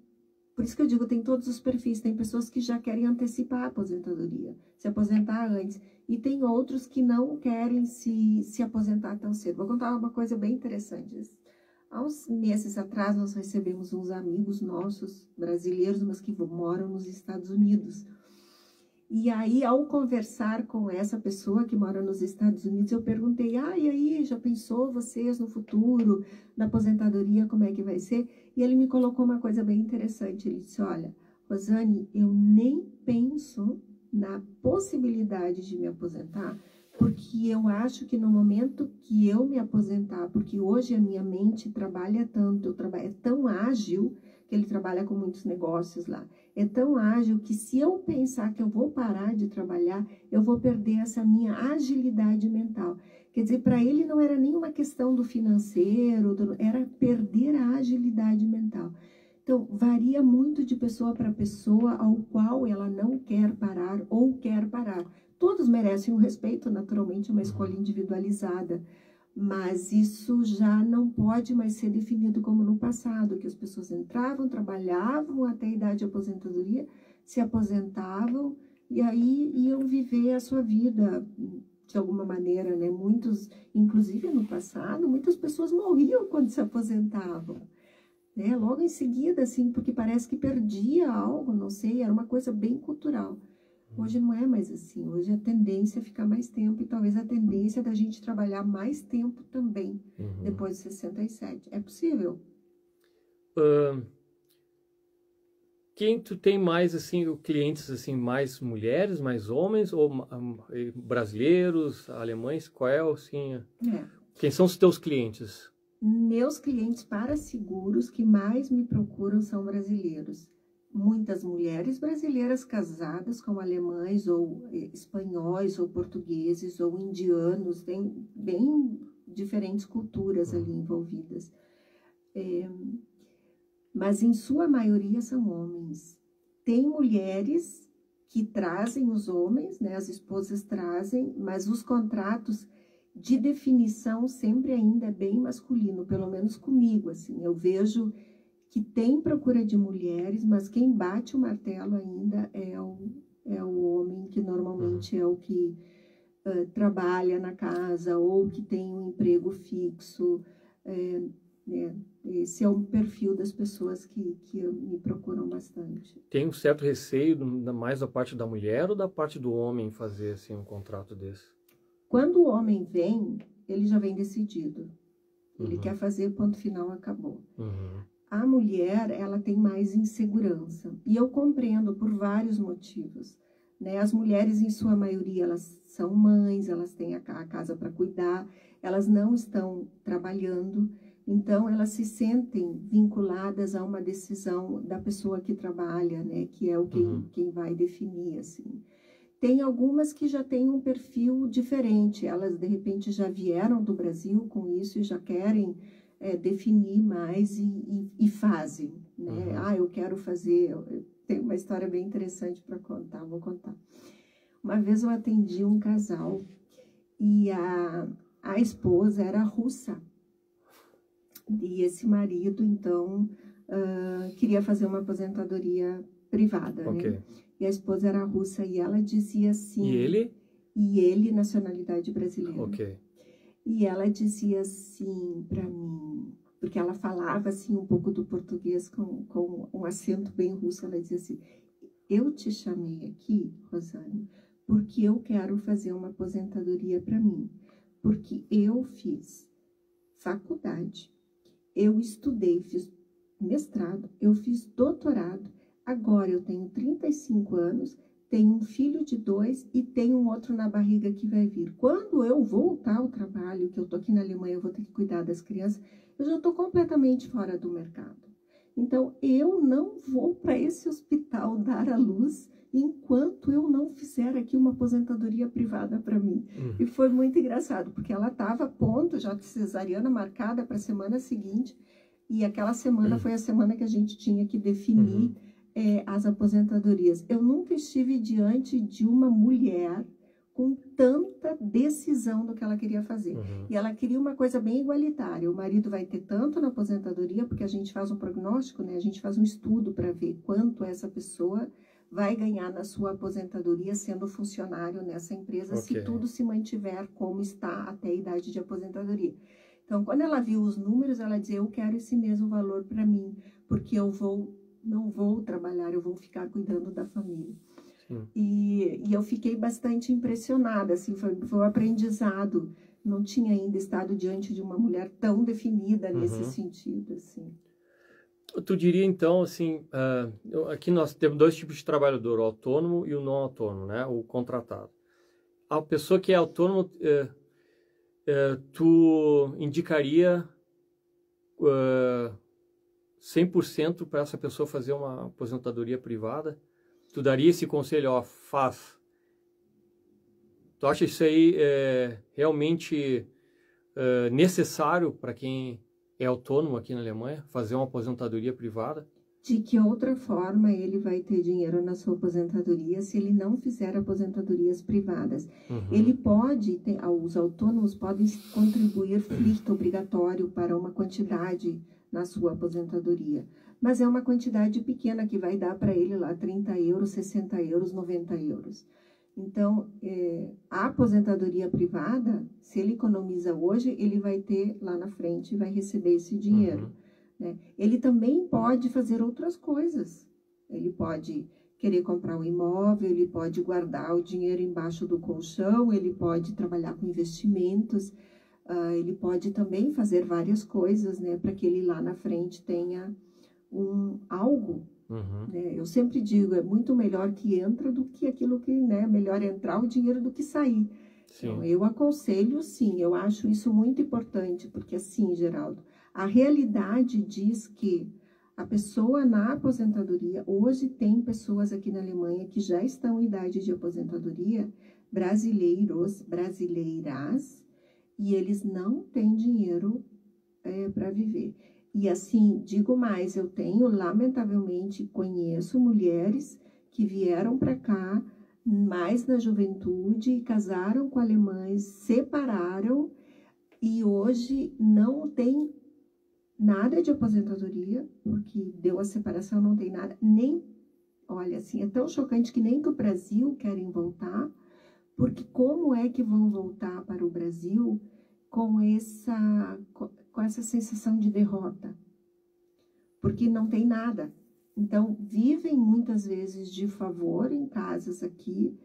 Por isso que eu digo, tem todos os perfis. Tem pessoas que já querem antecipar a aposentadoria, se aposentar antes. E tem outros que não querem se aposentar tão cedo. Vou contar uma coisa bem interessante. Há uns meses atrás, nós recebemos uns amigos nossos, brasileiros, mas que moram nos Estados Unidos. E aí, ao conversar com essa pessoa que mora nos Estados Unidos, eu perguntei, e aí, já pensou vocês no futuro, na aposentadoria, como é que vai ser? E ele me colocou uma coisa bem interessante. Ele disse, olha, Rosane, eu nem penso na possibilidade de me aposentar, porque eu acho que no momento que eu me aposentar, porque hoje a minha mente trabalha tanto, é tão ágil, que ele trabalha com muitos negócios lá, é tão ágil que se eu pensar que eu vou parar de trabalhar, eu vou perder essa minha agilidade mental. Quer dizer, para ele não era nem uma questão do financeiro, era perder a agilidade mental. Então, varia muito de pessoa para pessoa ao qual ela não quer parar ou quer parar. Todos merecem um respeito, naturalmente, uma escolha individualizada. Mas isso já não pode mais ser definido como no passado, que as pessoas entravam, trabalhavam até a idade de aposentadoria, se aposentavam e aí iam viver a sua vida de alguma maneira, né? Muitos, inclusive no passado, muitas pessoas morriam quando se aposentavam, né? Logo em seguida, assim, porque parece que perdia algo, não sei, era uma coisa bem cultural. Hoje não é mais assim, hoje a tendência é ficar mais tempo e talvez a tendência é da gente trabalhar mais tempo também, depois de 67. É possível? quem tu tem mais, assim, clientes, assim, mais mulheres, mais homens, ou brasileiros, alemães? Qual é, assim, quem são os teus clientes? Meus clientes para seguros que mais me procuram são brasileiros. Muitas mulheres brasileiras casadas com alemães, ou espanhóis, ou portugueses, ou indianos, tem bem diferentes culturas ali envolvidas. Mas em sua maioria são homens. Tem mulheres que trazem os homens, né? As esposas trazem, mas os contratos de definição sempre ainda é bem masculino, pelo menos comigo, assim. Eu vejo que tem procura de mulheres, mas quem bate o martelo ainda é o homem, que normalmente é o que trabalha na casa ou que tem um emprego fixo. Esse é o perfil das pessoas que me procuram bastante. Tem um certo receio mais da parte da mulher ou da parte do homem fazer assim, um contrato desse? Quando o homem vem, ele já vem decidido. Ele quer fazer, ponto final, acabou. A mulher, ela tem mais insegurança. E eu compreendo por vários motivos. Né? As mulheres, em sua maioria, elas são mães, elas têm a casa para cuidar, elas não estão trabalhando. Então, elas se sentem vinculadas a uma decisão da pessoa que trabalha, né? Que é quem vai definir, assim. Tem algumas que já têm um perfil diferente. Elas, de repente, já vieram do Brasil com isso e já querem definir mais e fazem, né? Eu quero fazer... Tem uma história bem interessante para contar, vou contar. Uma vez eu atendi um casal e a esposa era russa. E esse marido, então, queria fazer uma aposentadoria privada, né? E a esposa era russa e ela dizia assim... E ele? E ele, nacionalidade brasileira. Ok. E ela dizia assim para mim, porque ela falava assim um pouco do português com um acento bem russo, ela dizia assim: eu te chamei aqui, Rosane, porque eu quero fazer uma aposentadoria para mim, porque eu fiz faculdade, eu estudei, fiz mestrado, eu fiz doutorado, agora eu tenho 35 anos, tenho um filho de 2 e tenho um outro na barriga que vai vir. Quando eu voltar ao trabalho, que eu estou aqui na Alemanha, eu vou ter que cuidar das crianças, eu já estou completamente fora do mercado. Então, eu não vou para esse hospital dar à luz enquanto eu não fizer aqui uma aposentadoria privada para mim. E foi muito engraçado, porque ela estava a ponto, já de cesariana marcada para a semana seguinte, e aquela semana foi a semana que a gente tinha que definir as aposentadorias. Eu nunca estive diante de uma mulher com tanta decisão do que ela queria fazer. E ela queria uma coisa bem igualitária. O marido vai ter tanto na aposentadoria, porque a gente faz um prognóstico, né? A gente faz um estudo para ver quanto essa pessoa vai ganhar na sua aposentadoria sendo funcionário nessa empresa, se tudo se mantiver como está até a idade de aposentadoria. Então, quando ela viu os números, ela dizia: eu quero esse mesmo valor para mim, porque eu não vou trabalhar, eu vou ficar cuidando da família. E eu fiquei bastante impressionada, assim, foi um aprendizado. Não tinha ainda estado diante de uma mulher tão definida nesse sentido, assim. Tu diria, então, assim, aqui nós temos 2 tipos de trabalhador, o autônomo e o não autônomo, né? O contratado. A pessoa que é autônomo, tu indicaria 100% para essa pessoa fazer uma aposentadoria privada? Tu daria esse conselho, ó, faz. Tu acha isso aí realmente necessário para quem é autônomo aqui na Alemanha, fazer uma aposentadoria privada? De que outra forma ele vai ter dinheiro na sua aposentadoria se ele não fizer aposentadorias privadas? Ele pode, os autônomos podem contribuir Pflicht obrigatório para uma quantidade na sua aposentadoria, mas é uma quantidade pequena que vai dar para ele lá 30 euros, 60 euros, 90 euros. Então, a aposentadoria privada, se ele economiza hoje, ele vai ter lá na frente, vai receber esse dinheiro. Né? Ele também pode fazer outras coisas. Ele pode querer comprar um imóvel, ele pode guardar o dinheiro embaixo do colchão, ele pode trabalhar com investimentos, ele pode também fazer várias coisas, né, para que ele lá na frente tenha algo né? Eu sempre digo, é muito melhor que entra do que aquilo que, né, melhor entrar o dinheiro do que sair. Sim. Então, eu aconselho, sim, eu acho isso muito importante, porque assim, Geraldo, a realidade diz que a pessoa na aposentadoria, hoje tem pessoas aqui na Alemanha que já estão em idade de aposentadoria, brasileiros, brasileiras, e eles não têm dinheiro para viver. E assim, digo mais, eu tenho, lamentavelmente, conheço mulheres que vieram para cá mais na juventude, casaram com alemães, separaram e hoje não tem nada de aposentadoria, porque deu a separação, não tem nada, nem, olha, assim, é tão chocante que nem que o Brasil querem voltar, porque como é que vão voltar para o Brasil com essa sensação de derrota? Porque não tem nada. Então, vivem muitas vezes de favor em casas aqui.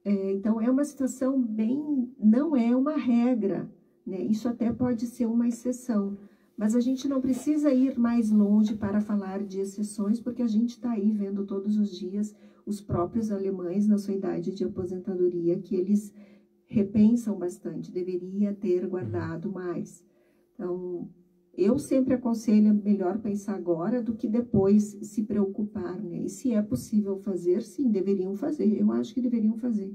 Então, é uma situação bem... Não é uma regra, né? Isso até pode ser uma exceção. Mas a gente não precisa ir mais longe para falar de exceções, porque a gente está aí vendo todos os dias os próprios alemães na sua idade de aposentadoria, que eles repensam bastante, deveria ter guardado mais. Então, eu sempre aconselho melhor pensar agora do que depois se preocupar, né? E se é possível fazer, sim, deveriam fazer. Eu acho que deveriam fazer.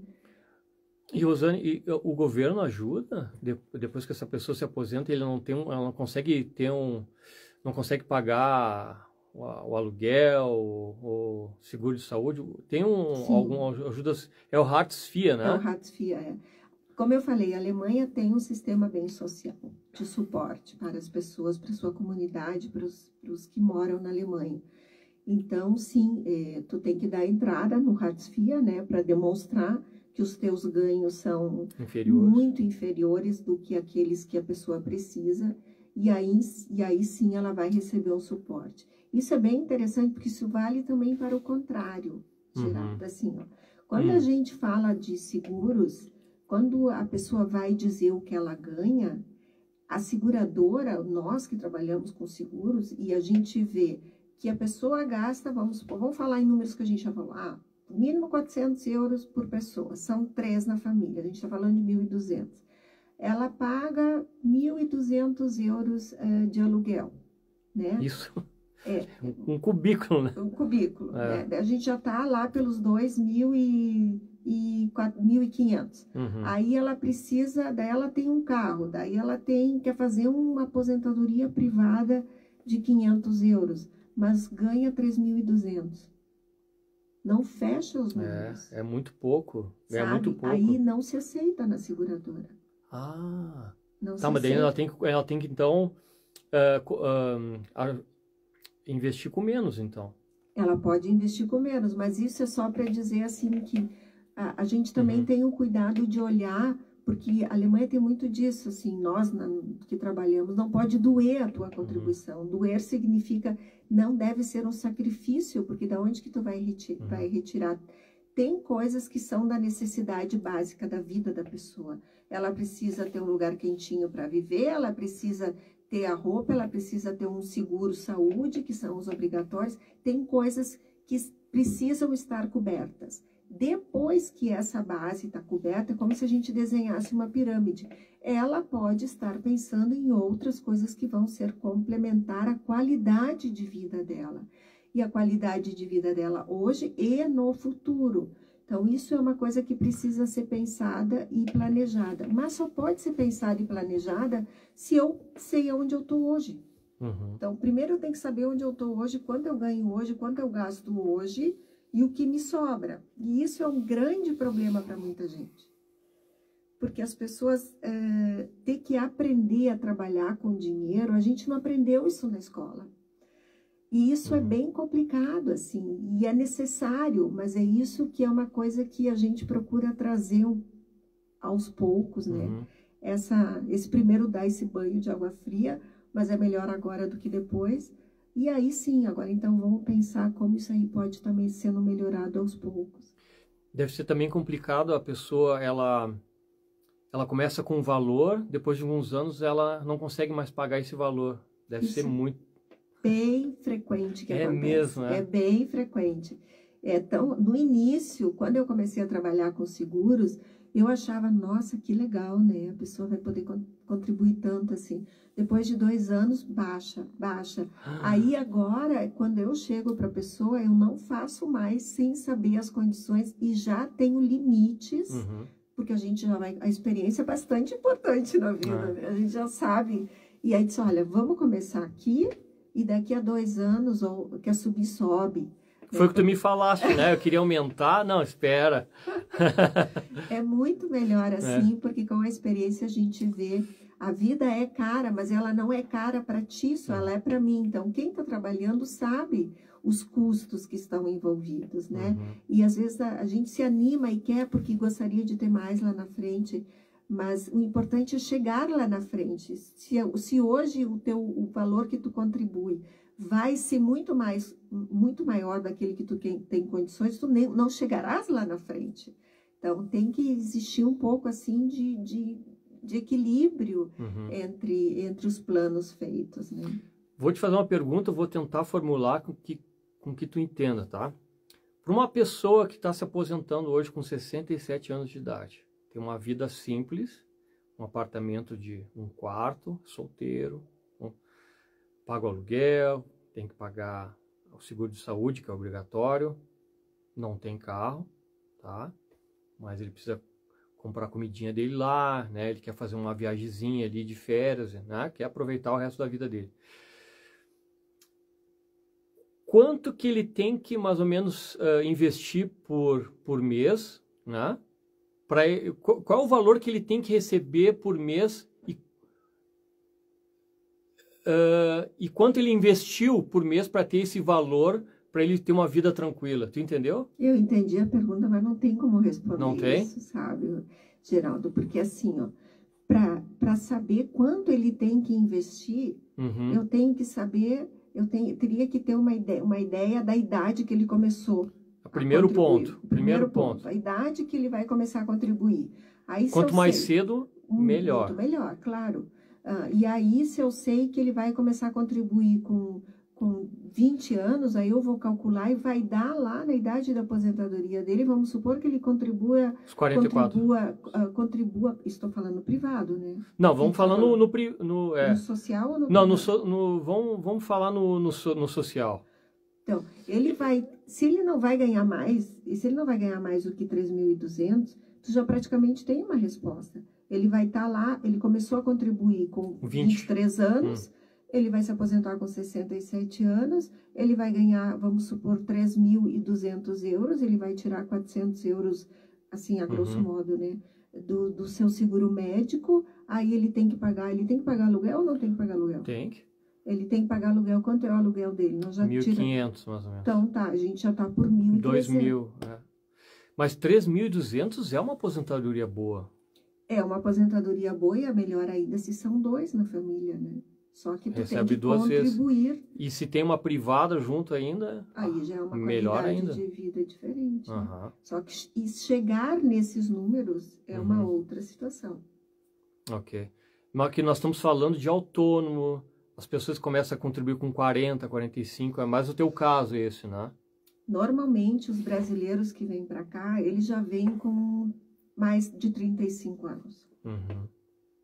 E, Rosane, o governo ajuda? Depois que essa pessoa se aposenta, ela não consegue não consegue pagar o aluguel, o seguro de saúde? Tem alguma ajuda? É o Hartz IV, né? É o Hartz IV, Como eu falei, a Alemanha tem um sistema bem social de suporte para as pessoas, para a sua comunidade, para os que moram na Alemanha. Então, sim, tu tem que dar entrada no Hartz IV, né, para demonstrar que os teus ganhos são muito inferiores do que aqueles que a pessoa precisa, e aí sim ela vai receber um suporte. Isso é bem interessante, porque isso vale também para o contrário, Geraldo. Assim, ó, quando a gente fala de seguros, quando a pessoa vai dizer o que ela ganha, a seguradora, nós que trabalhamos com seguros, e a gente vê que a pessoa gasta, vamos falar em números que a gente já falou, mínimo 400 euros por pessoa, são 3 na família, a gente está falando de 1.200. Ela paga 1.200 euros de aluguel, né? Isso, um cubículo, né? Um cubículo, né? A gente já está lá pelos 2.500. Aí ela precisa, daí ela tem um carro, daí ela quer fazer uma aposentadoria privada de 500 euros, mas ganha 3.200. Não fecha os números. É muito pouco. Sabe? É muito pouco. Aí não se aceita na seguradora. Não tá, mas daí ela tem que então investir com menos, então. Ela pode investir com menos, mas isso é só para dizer assim que a gente também tem o cuidado de olhar, porque a Alemanha tem muito disso, assim, nós que trabalhamos, não pode doer a tua contribuição. Doer significa, não deve ser um sacrifício, porque da onde que tu vai retirar? Tem coisas que são da necessidade básica da vida da pessoa. Ela precisa ter um lugar quentinho para viver, ela precisa ter a roupa, ela precisa ter um seguro saúde, que são os obrigatórios. Tem coisas que precisam estar cobertas. Depois que essa base está coberta, é como se a gente desenhasse uma pirâmide. Ela pode estar pensando em outras coisas que vão ser complementar a qualidade de vida dela. E a qualidade de vida dela hoje e no futuro. Então, isso é uma coisa que precisa ser pensada e planejada. Mas só pode ser pensada e planejada se eu sei onde eu estou hoje. Então, primeiro eu tenho que saber onde eu estou hoje, quanto eu ganho hoje, quanto eu gasto hoje e o que me sobra. E isso é um grande problema para muita gente. Porque as pessoas têm que aprender a trabalhar com dinheiro. A gente não aprendeu isso na escola. E isso é bem complicado, assim, e é necessário, mas é isso que é uma coisa que a gente procura trazer aos poucos, né? Esse primeiro dar esse banho de água fria, mas é melhor agora do que depois. E aí sim, agora então vamos pensar como isso aí pode também sendo melhorado aos poucos. Deve ser também complicado, a pessoa, ela começa com um valor, depois de alguns anos ela não consegue mais pagar esse valor. Deve ser muito... bem frequente que acontece. Mesmo, né? É bem frequente. Então, no início, quando eu comecei a trabalhar com seguros, eu achava, nossa, que legal, né? A pessoa vai poder contribuir tanto assim. Depois de 2 anos, baixa. Aí agora, quando eu chego para a pessoa, eu não faço mais sem saber as condições e já tenho limites, porque a gente já vai... A experiência é bastante importante na vida, né? A gente já sabe. E aí diz, olha, vamos começar aqui e daqui a 2 anos, ou quer subir, sobe. Foi o que tu me falaste, né? Eu queria aumentar. Não, espera. É muito melhor assim, porque com a experiência a gente vê... A vida é cara, mas ela não é cara para ti, só ela é para mim. Então, quem está trabalhando sabe os custos que estão envolvidos, né? E às vezes a gente se anima e quer porque gostaria de ter mais lá na frente, mas o importante é chegar lá na frente. Se hoje o valor que tu contribui vai ser muito maior daquele que tu tem condições, tu não chegarás lá na frente. Então, tem que existir um pouco assim de equilíbrio entre os planos feitos, né? Vou te fazer uma pergunta, vou tentar formular com que tu entenda, tá? Para uma pessoa que está se aposentando hoje com 67 anos de idade, tem uma vida simples, um apartamento de 1 quarto, solteiro, paga o aluguel, tem que pagar o seguro de saúde, que é obrigatório, não tem carro, tá? Mas ele precisa comprar a comidinha dele lá, né? Ele quer fazer uma viagemzinha ali de férias, né? Quer aproveitar o resto da vida dele. Quanto que ele tem que, mais ou menos, investir por mês, né? Qual é o valor que ele tem que receber por mês e quanto ele investiu por mês para ter esse valor, para ele ter uma vida tranquila? Tu entendeu? Eu entendi a pergunta, mas não tem como responder não tem? isso, sabe, Geraldo? Porque assim, ó, para saber quanto ele tem que investir, eu tenho que saber, teria que ter uma ideia da idade que ele começou. Primeiro ponto. A idade que ele vai começar a contribuir. Aí, quanto mais cedo, melhor. Muito melhor, claro. E aí, se eu sei que ele vai começar a contribuir com 20 anos, aí eu vou calcular e vai dar lá na idade da aposentadoria dele, vamos supor que ele contribua... Os 44. Contribua, estou falando no privado, né? Não, vamos falar no social ou no privado? Não, vamos falar no social. Então, se ele não vai ganhar mais, e se ele não vai ganhar mais do que 3.200, tu já praticamente tem uma resposta. Ele vai estar lá, ele começou a contribuir com 23 anos, ele vai se aposentar com 67 anos, ele vai ganhar, vamos supor, 3.200 euros, ele vai tirar 400 euros, assim, a grosso modo, né, do seu seguro médico, aí ele tem que pagar aluguel ou não tem que pagar aluguel? Tem que. Ele tem que pagar aluguel. Quanto é o aluguel dele? 1.500, mais ou menos. Então, tá, a gente já tá por 1.300. 2.000, Mas 3.200 é uma aposentadoria boa. É uma aposentadoria boa e a melhor ainda se são 2 na família, né? Só que tu recebe tem que 2 contribuir. Vezes. E se tem uma privada junto ainda, aí já é uma melhor qualidade ainda. de vida diferente. Né? Só que chegar nesses números é uma outra situação. Ok. Mas aqui nós estamos falando de autônomo, as pessoas começam a contribuir com 40, 45, é mais o teu caso esse, né? Normalmente, os brasileiros que vêm para cá, eles já vêm com mais de 35 anos.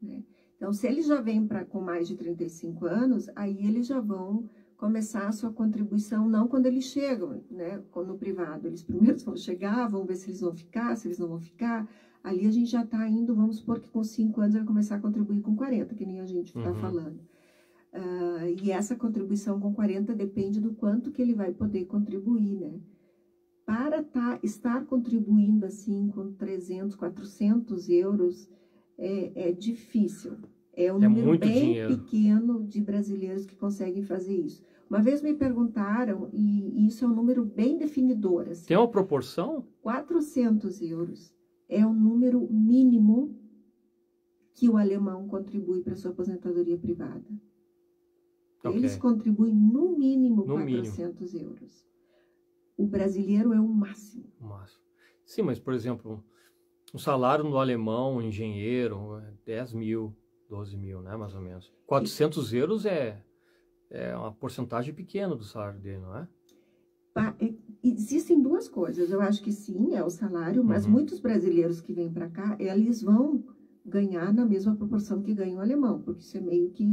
Né? Então, se eles já vêm com mais de 35 anos, aí eles já vão começar a sua contribuição, não quando eles chegam, né, no privado. Eles primeiro vão chegar, vão ver se eles vão ficar, se eles não vão ficar. Ali a gente já está indo, vamos supor que com 5 anos vai começar a contribuir com 40, que nem a gente está falando. E essa contribuição com 40 depende do quanto que ele vai poder contribuir, né? Para estar contribuindo assim com 300, 400 euros é difícil. É um número bem pequeno de brasileiros que conseguem fazer isso. Uma vez me perguntaram, e isso é um número bem definidor. Assim, tem uma proporção? 400 euros é o número mínimo que o alemão contribui para a sua aposentadoria privada. Eles contribuem no mínimo 400 euros. O brasileiro é o máximo. Sim, mas, por exemplo, o salário no alemão, um engenheiro, 10 mil, 12 mil, né, mais ou menos. 400 euros é é uma porcentagem pequena do salário dele, não é? Existem duas coisas. Eu acho que sim, é o salário, mas muitos brasileiros que vêm para cá, eles vão ganhar na mesma proporção que ganha o alemão, porque isso é meio que,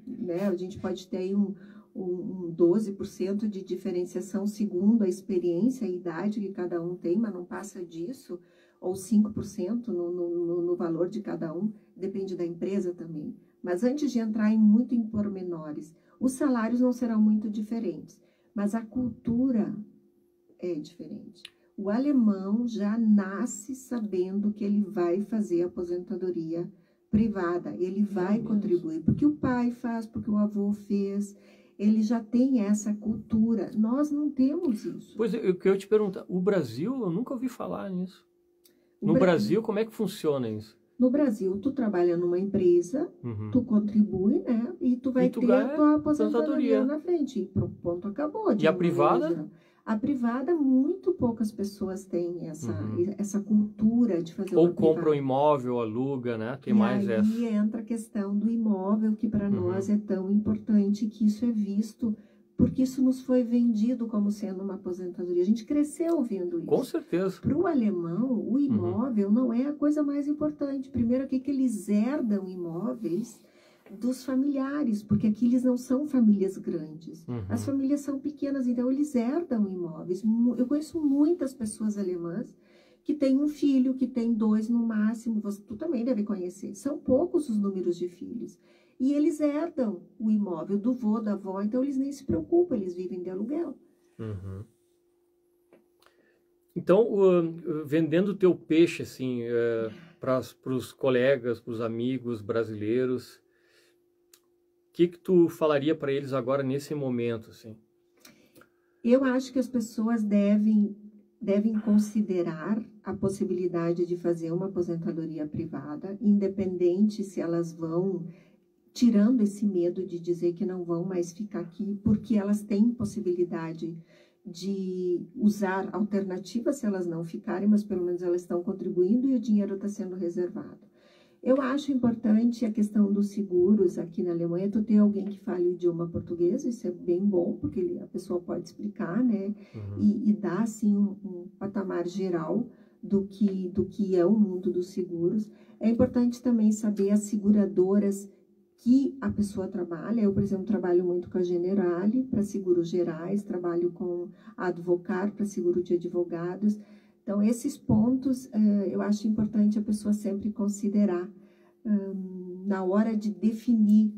né, a gente pode ter aí um 12% de diferenciação segundo a experiência, a idade que cada um tem, mas não passa disso, ou 5% no valor de cada um, depende da empresa também. Mas antes de entrar muito em pormenores, os salários não serão muito diferentes, mas a cultura é diferente. O alemão já nasce sabendo que ele vai fazer aposentadoria privada, ele vai contribuir, porque o pai faz, porque o avô fez, ele já tem essa cultura. Nós não temos isso. Pois é, eu te perguntar, o Brasil, eu nunca ouvi falar nisso. No Brasil, como é que funciona isso? No Brasil, tu trabalha numa empresa, tu contribui, né? E tu vai ter a tua aposentadoria na frente. E pronto, acabou. E a privada? A privada, muito poucas pessoas têm essa cultura de fazer ou compra um imóvel, aluga, né? Tem mais essa. E aí entra a questão do imóvel, que para nós é tão importante, que isso é visto, porque isso nos foi vendido como sendo uma aposentadoria. A gente cresceu ouvindo isso. Com certeza. Para o alemão, o imóvel não é a coisa mais importante. Primeiro, que eles herdam imóveis dos familiares, porque aqui eles não são famílias grandes. As famílias são pequenas, então eles herdam imóveis. Eu conheço muitas pessoas alemãs que têm um filho, que tem 2 no máximo, tu também deve conhecer. São poucos os números de filhos. E eles herdam o imóvel do vô, da avó, então eles nem se preocupam, eles vivem de aluguel. Então, vendendo o teu peixe, assim, para os colegas, para os amigos brasileiros, o que tu falaria para eles agora nesse momento, assim? Eu acho que as pessoas devem considerar a possibilidade de fazer uma aposentadoria privada, independente se elas vão, tirando esse medo de dizer que não vão mais ficar aqui, porque elas têm possibilidade de usar alternativas se elas não ficarem, mas pelo menos elas estão contribuindo e o dinheiro está sendo reservado. Eu acho importante a questão dos seguros aqui na Alemanha, tu ter alguém que fale o idioma português, isso é bem bom, porque a pessoa pode explicar, né, e dar, assim, um patamar geral do que é o mundo dos seguros. É importante também saber as seguradoras que a pessoa trabalha. Eu, por exemplo, trabalho muito com a Generali para seguros gerais, trabalho com a Advocar para seguro de advogados. Então, esses pontos eu acho importante a pessoa sempre considerar na hora de definir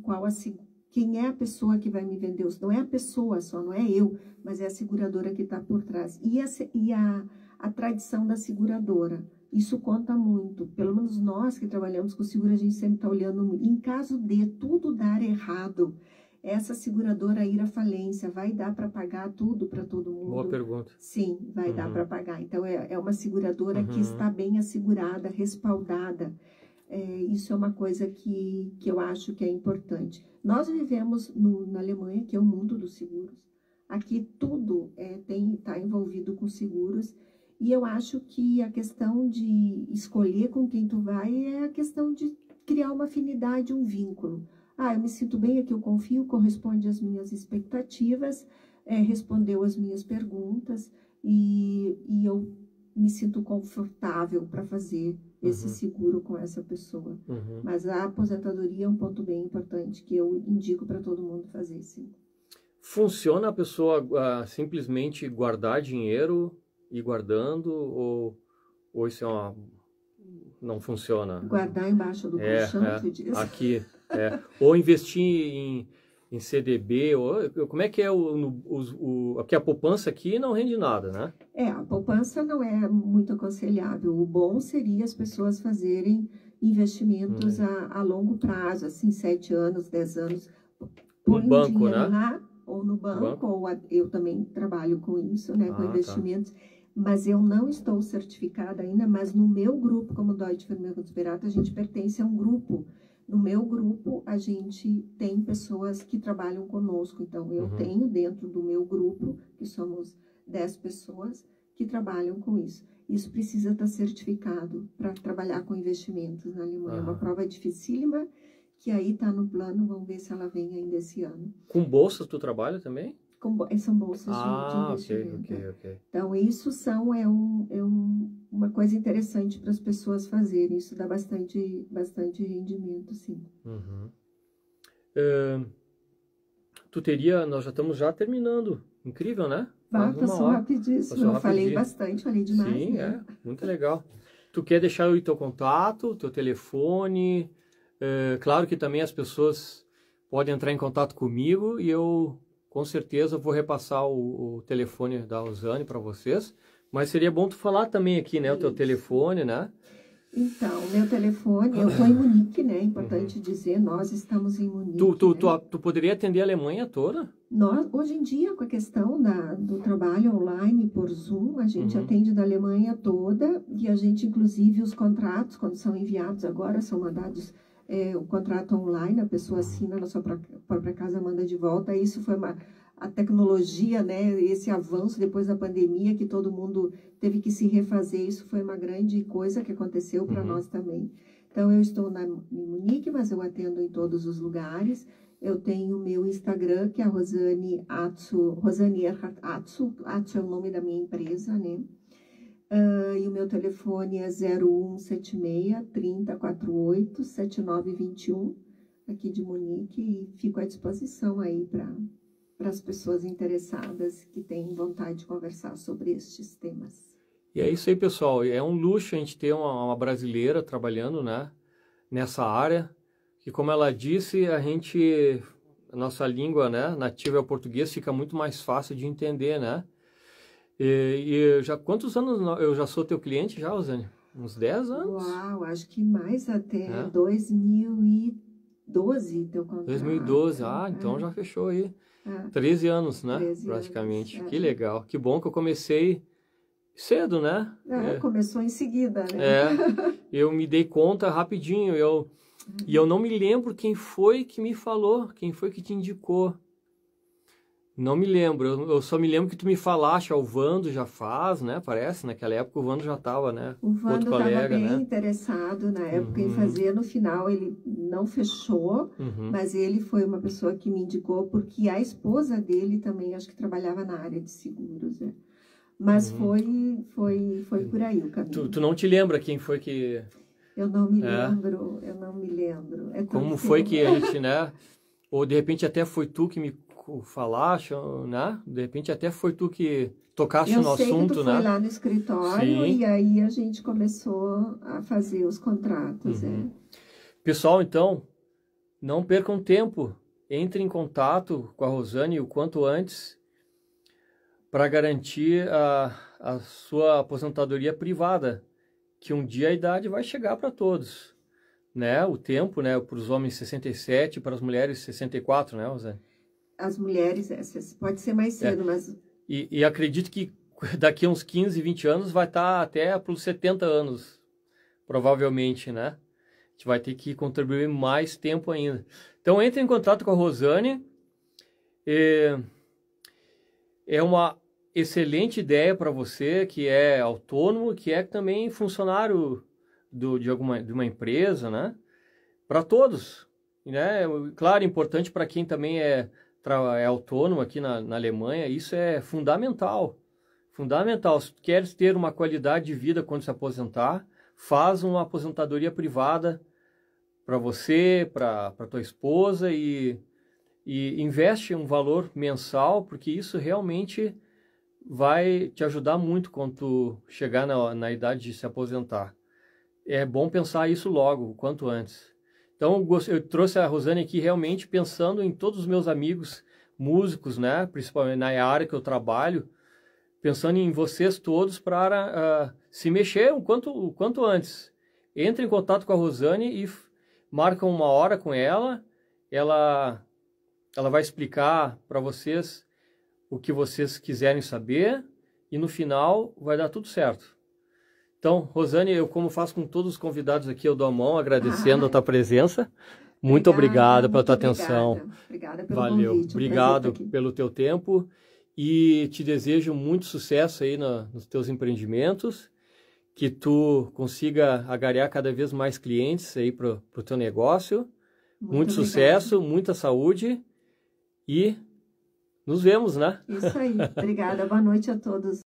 quem é a pessoa que vai me vender. Não é a pessoa só, não é eu, mas é a seguradora que está por trás. E a tradição da seguradora. Isso conta muito. Pelo menos nós que trabalhamos com seguro, a gente sempre está olhando. Em caso de tudo dar errado, essa seguradora ir à falência, vai dar para pagar tudo para todo mundo? Boa pergunta. Sim, vai dar para pagar. Então, é uma seguradora que está bem assegurada, respaldada. Isso é uma coisa que eu acho que é importante. Nós vivemos na Alemanha, que é o mundo dos seguros. Aqui tudo está envolvido com seguros. E eu acho que a questão de escolher com quem tu vai é a questão de criar uma afinidade, um vínculo. Eu me sinto bem aqui, eu confio, corresponde às minhas expectativas, respondeu às minhas perguntas e eu me sinto confortável para fazer esse seguro com essa pessoa. Mas a aposentadoria é um ponto bem importante que eu indico para todo mundo fazer, sim. Funciona a pessoa simplesmente guardar dinheiro e guardando ou isso não funciona? Guardar embaixo do colchão, tu diz? Aqui, ou investir em CDB, como é que é aqui a poupança aqui não rende nada, né? A poupança não é muito aconselhável. O bom seria as pessoas fazerem investimentos a longo prazo, assim, 7 anos, 10 anos. No banco, né? Lá, ou no banco, ou eu também trabalho com isso, né, com investimentos. Tá. Mas eu não estou certificada ainda, mas no meu grupo, como Deutsche Vermögensberater, a gente pertence a um grupo. No meu grupo, a gente tem pessoas que trabalham conosco. Então, eu tenho dentro do meu grupo, que somos 10 pessoas, que trabalham com isso. Isso precisa estar certificado para trabalhar com investimentos na Alemanha. É uma prova dificílima que aí está no plano, vamos ver se ela vem ainda esse ano. Com bolsas tu trabalha também? São bolsas de investimento. Ok. Então, isso uma coisa interessante para as pessoas fazerem. Isso dá bastante rendimento, sim. Uhum. Nós já estamos terminando. Incrível, né? Passou rapidíssimo. Eu falei bastante, falei demais. Sim, né? Muito legal. Tu quer deixar o teu contato, teu telefone? Claro que também as pessoas podem entrar em contato comigo e eu, com certeza, vou repassar o telefone da Rosane para vocês. Mas seria bom tu falar também aqui, né? O teu telefone, né? Então, meu telefone, eu estou em Munique, né? É importante dizer, nós estamos em Munique. Tu poderia atender a Alemanha toda? Hoje em dia, com a questão do trabalho online por Zoom, a gente atende da Alemanha toda e a gente, inclusive, os contratos, quando são enviados agora, são mandados o contrato online, a pessoa assina na sua própria casa, manda de volta. Isso foi a tecnologia, né? Esse avanço depois da pandemia, que todo mundo teve que se refazer, isso foi uma grande coisa que aconteceu para nós também. Então, eu estou em Munique, mas eu atendo em todos os lugares. Eu tenho o meu Instagram, que é a Rosane Erhardt Atsu. Atsu é o nome da minha empresa, né? E o meu telefone é 0176 3048 7921, aqui de Munique, e fico à disposição aí para as pessoas interessadas que têm vontade de conversar sobre estes temas. E é isso aí, pessoal. É um luxo a gente ter uma brasileira trabalhando, né, nessa área. E como ela disse, a nossa língua, né, nativa é o português, fica muito mais fácil de entender, né? E quantos anos eu já sou teu cliente já, Rosane? Uns 10 anos? Uau, acho que mais até 2012 teu contrato. 2012, então já fechou aí. 13 anos, né? 13 praticamente. anos, Que legal. Que bom que eu comecei cedo, né? Começou em seguida, né? Eu me dei conta rapidinho. E eu não me lembro quem foi que me falou, quem foi que te indicou. Não me lembro. Eu só me lembro que tu me falaste, o Vando já faz, né? Parece, naquela época o Vando já estava, né? O Vando estava bem interessado na época em fazer. No final ele não fechou, mas ele foi uma pessoa que me indicou, porque a esposa dele também, acho que trabalhava na área de seguros, né? Mas foi por aí o caminho. Tu não te lembra quem foi que... Eu não me lembro. Como foi que a gente, né? Ou de repente até foi tu que me falaste, né? De repente até foi tu que tocaste no assunto, né? Eu sei que tu foi lá no escritório e aí a gente começou a fazer os contratos, Pessoal, então, não percam tempo. Entre em contato com a Rosane o quanto antes para garantir a sua aposentadoria privada, que um dia a idade vai chegar para todos, né? O tempo, né? Para os homens 67, para as mulheres 64, né, Rosane? As mulheres, pode ser mais cedo, mas... E acredito que daqui a uns 15, 20 anos vai estar até para os 70 anos, provavelmente, né? A gente vai ter que contribuir mais tempo ainda. Então, entre em contato com a Rosane. É uma excelente ideia para você que é autônomo, que é também funcionário de uma empresa, né? Para todos, né? Claro, importante para quem também é autônomo aqui na Alemanha, isso é fundamental. Fundamental. Se queres ter uma qualidade de vida quando se aposentar, faz uma aposentadoria privada para você, para tua esposa e investe um valor mensal, porque isso realmente vai te ajudar muito quando tu chegar na idade de se aposentar. É bom pensar isso logo, o quanto antes. Então, eu trouxe a Rosane aqui realmente pensando em todos os meus amigos músicos, né? Principalmente na área que eu trabalho, pensando em vocês todos para se mexer o quanto antes. Entre em contato com a Rosane e marca uma hora com ela. Ela vai explicar para vocês o que vocês quiserem saber e no final vai dar tudo certo. Então, Rosane, eu como faço com todos os convidados aqui, eu dou a mão agradecendo a tua presença. Muito obrigado pela tua atenção. Obrigada pelo Valeu. convite. Obrigado pelo teu tempo e te desejo muito sucesso aí nos teus empreendimentos, que tu consiga agariar cada vez mais clientes aí pro teu negócio, Muito sucesso, muita saúde e nos vemos, né? Isso aí. Obrigada. Boa noite a todos.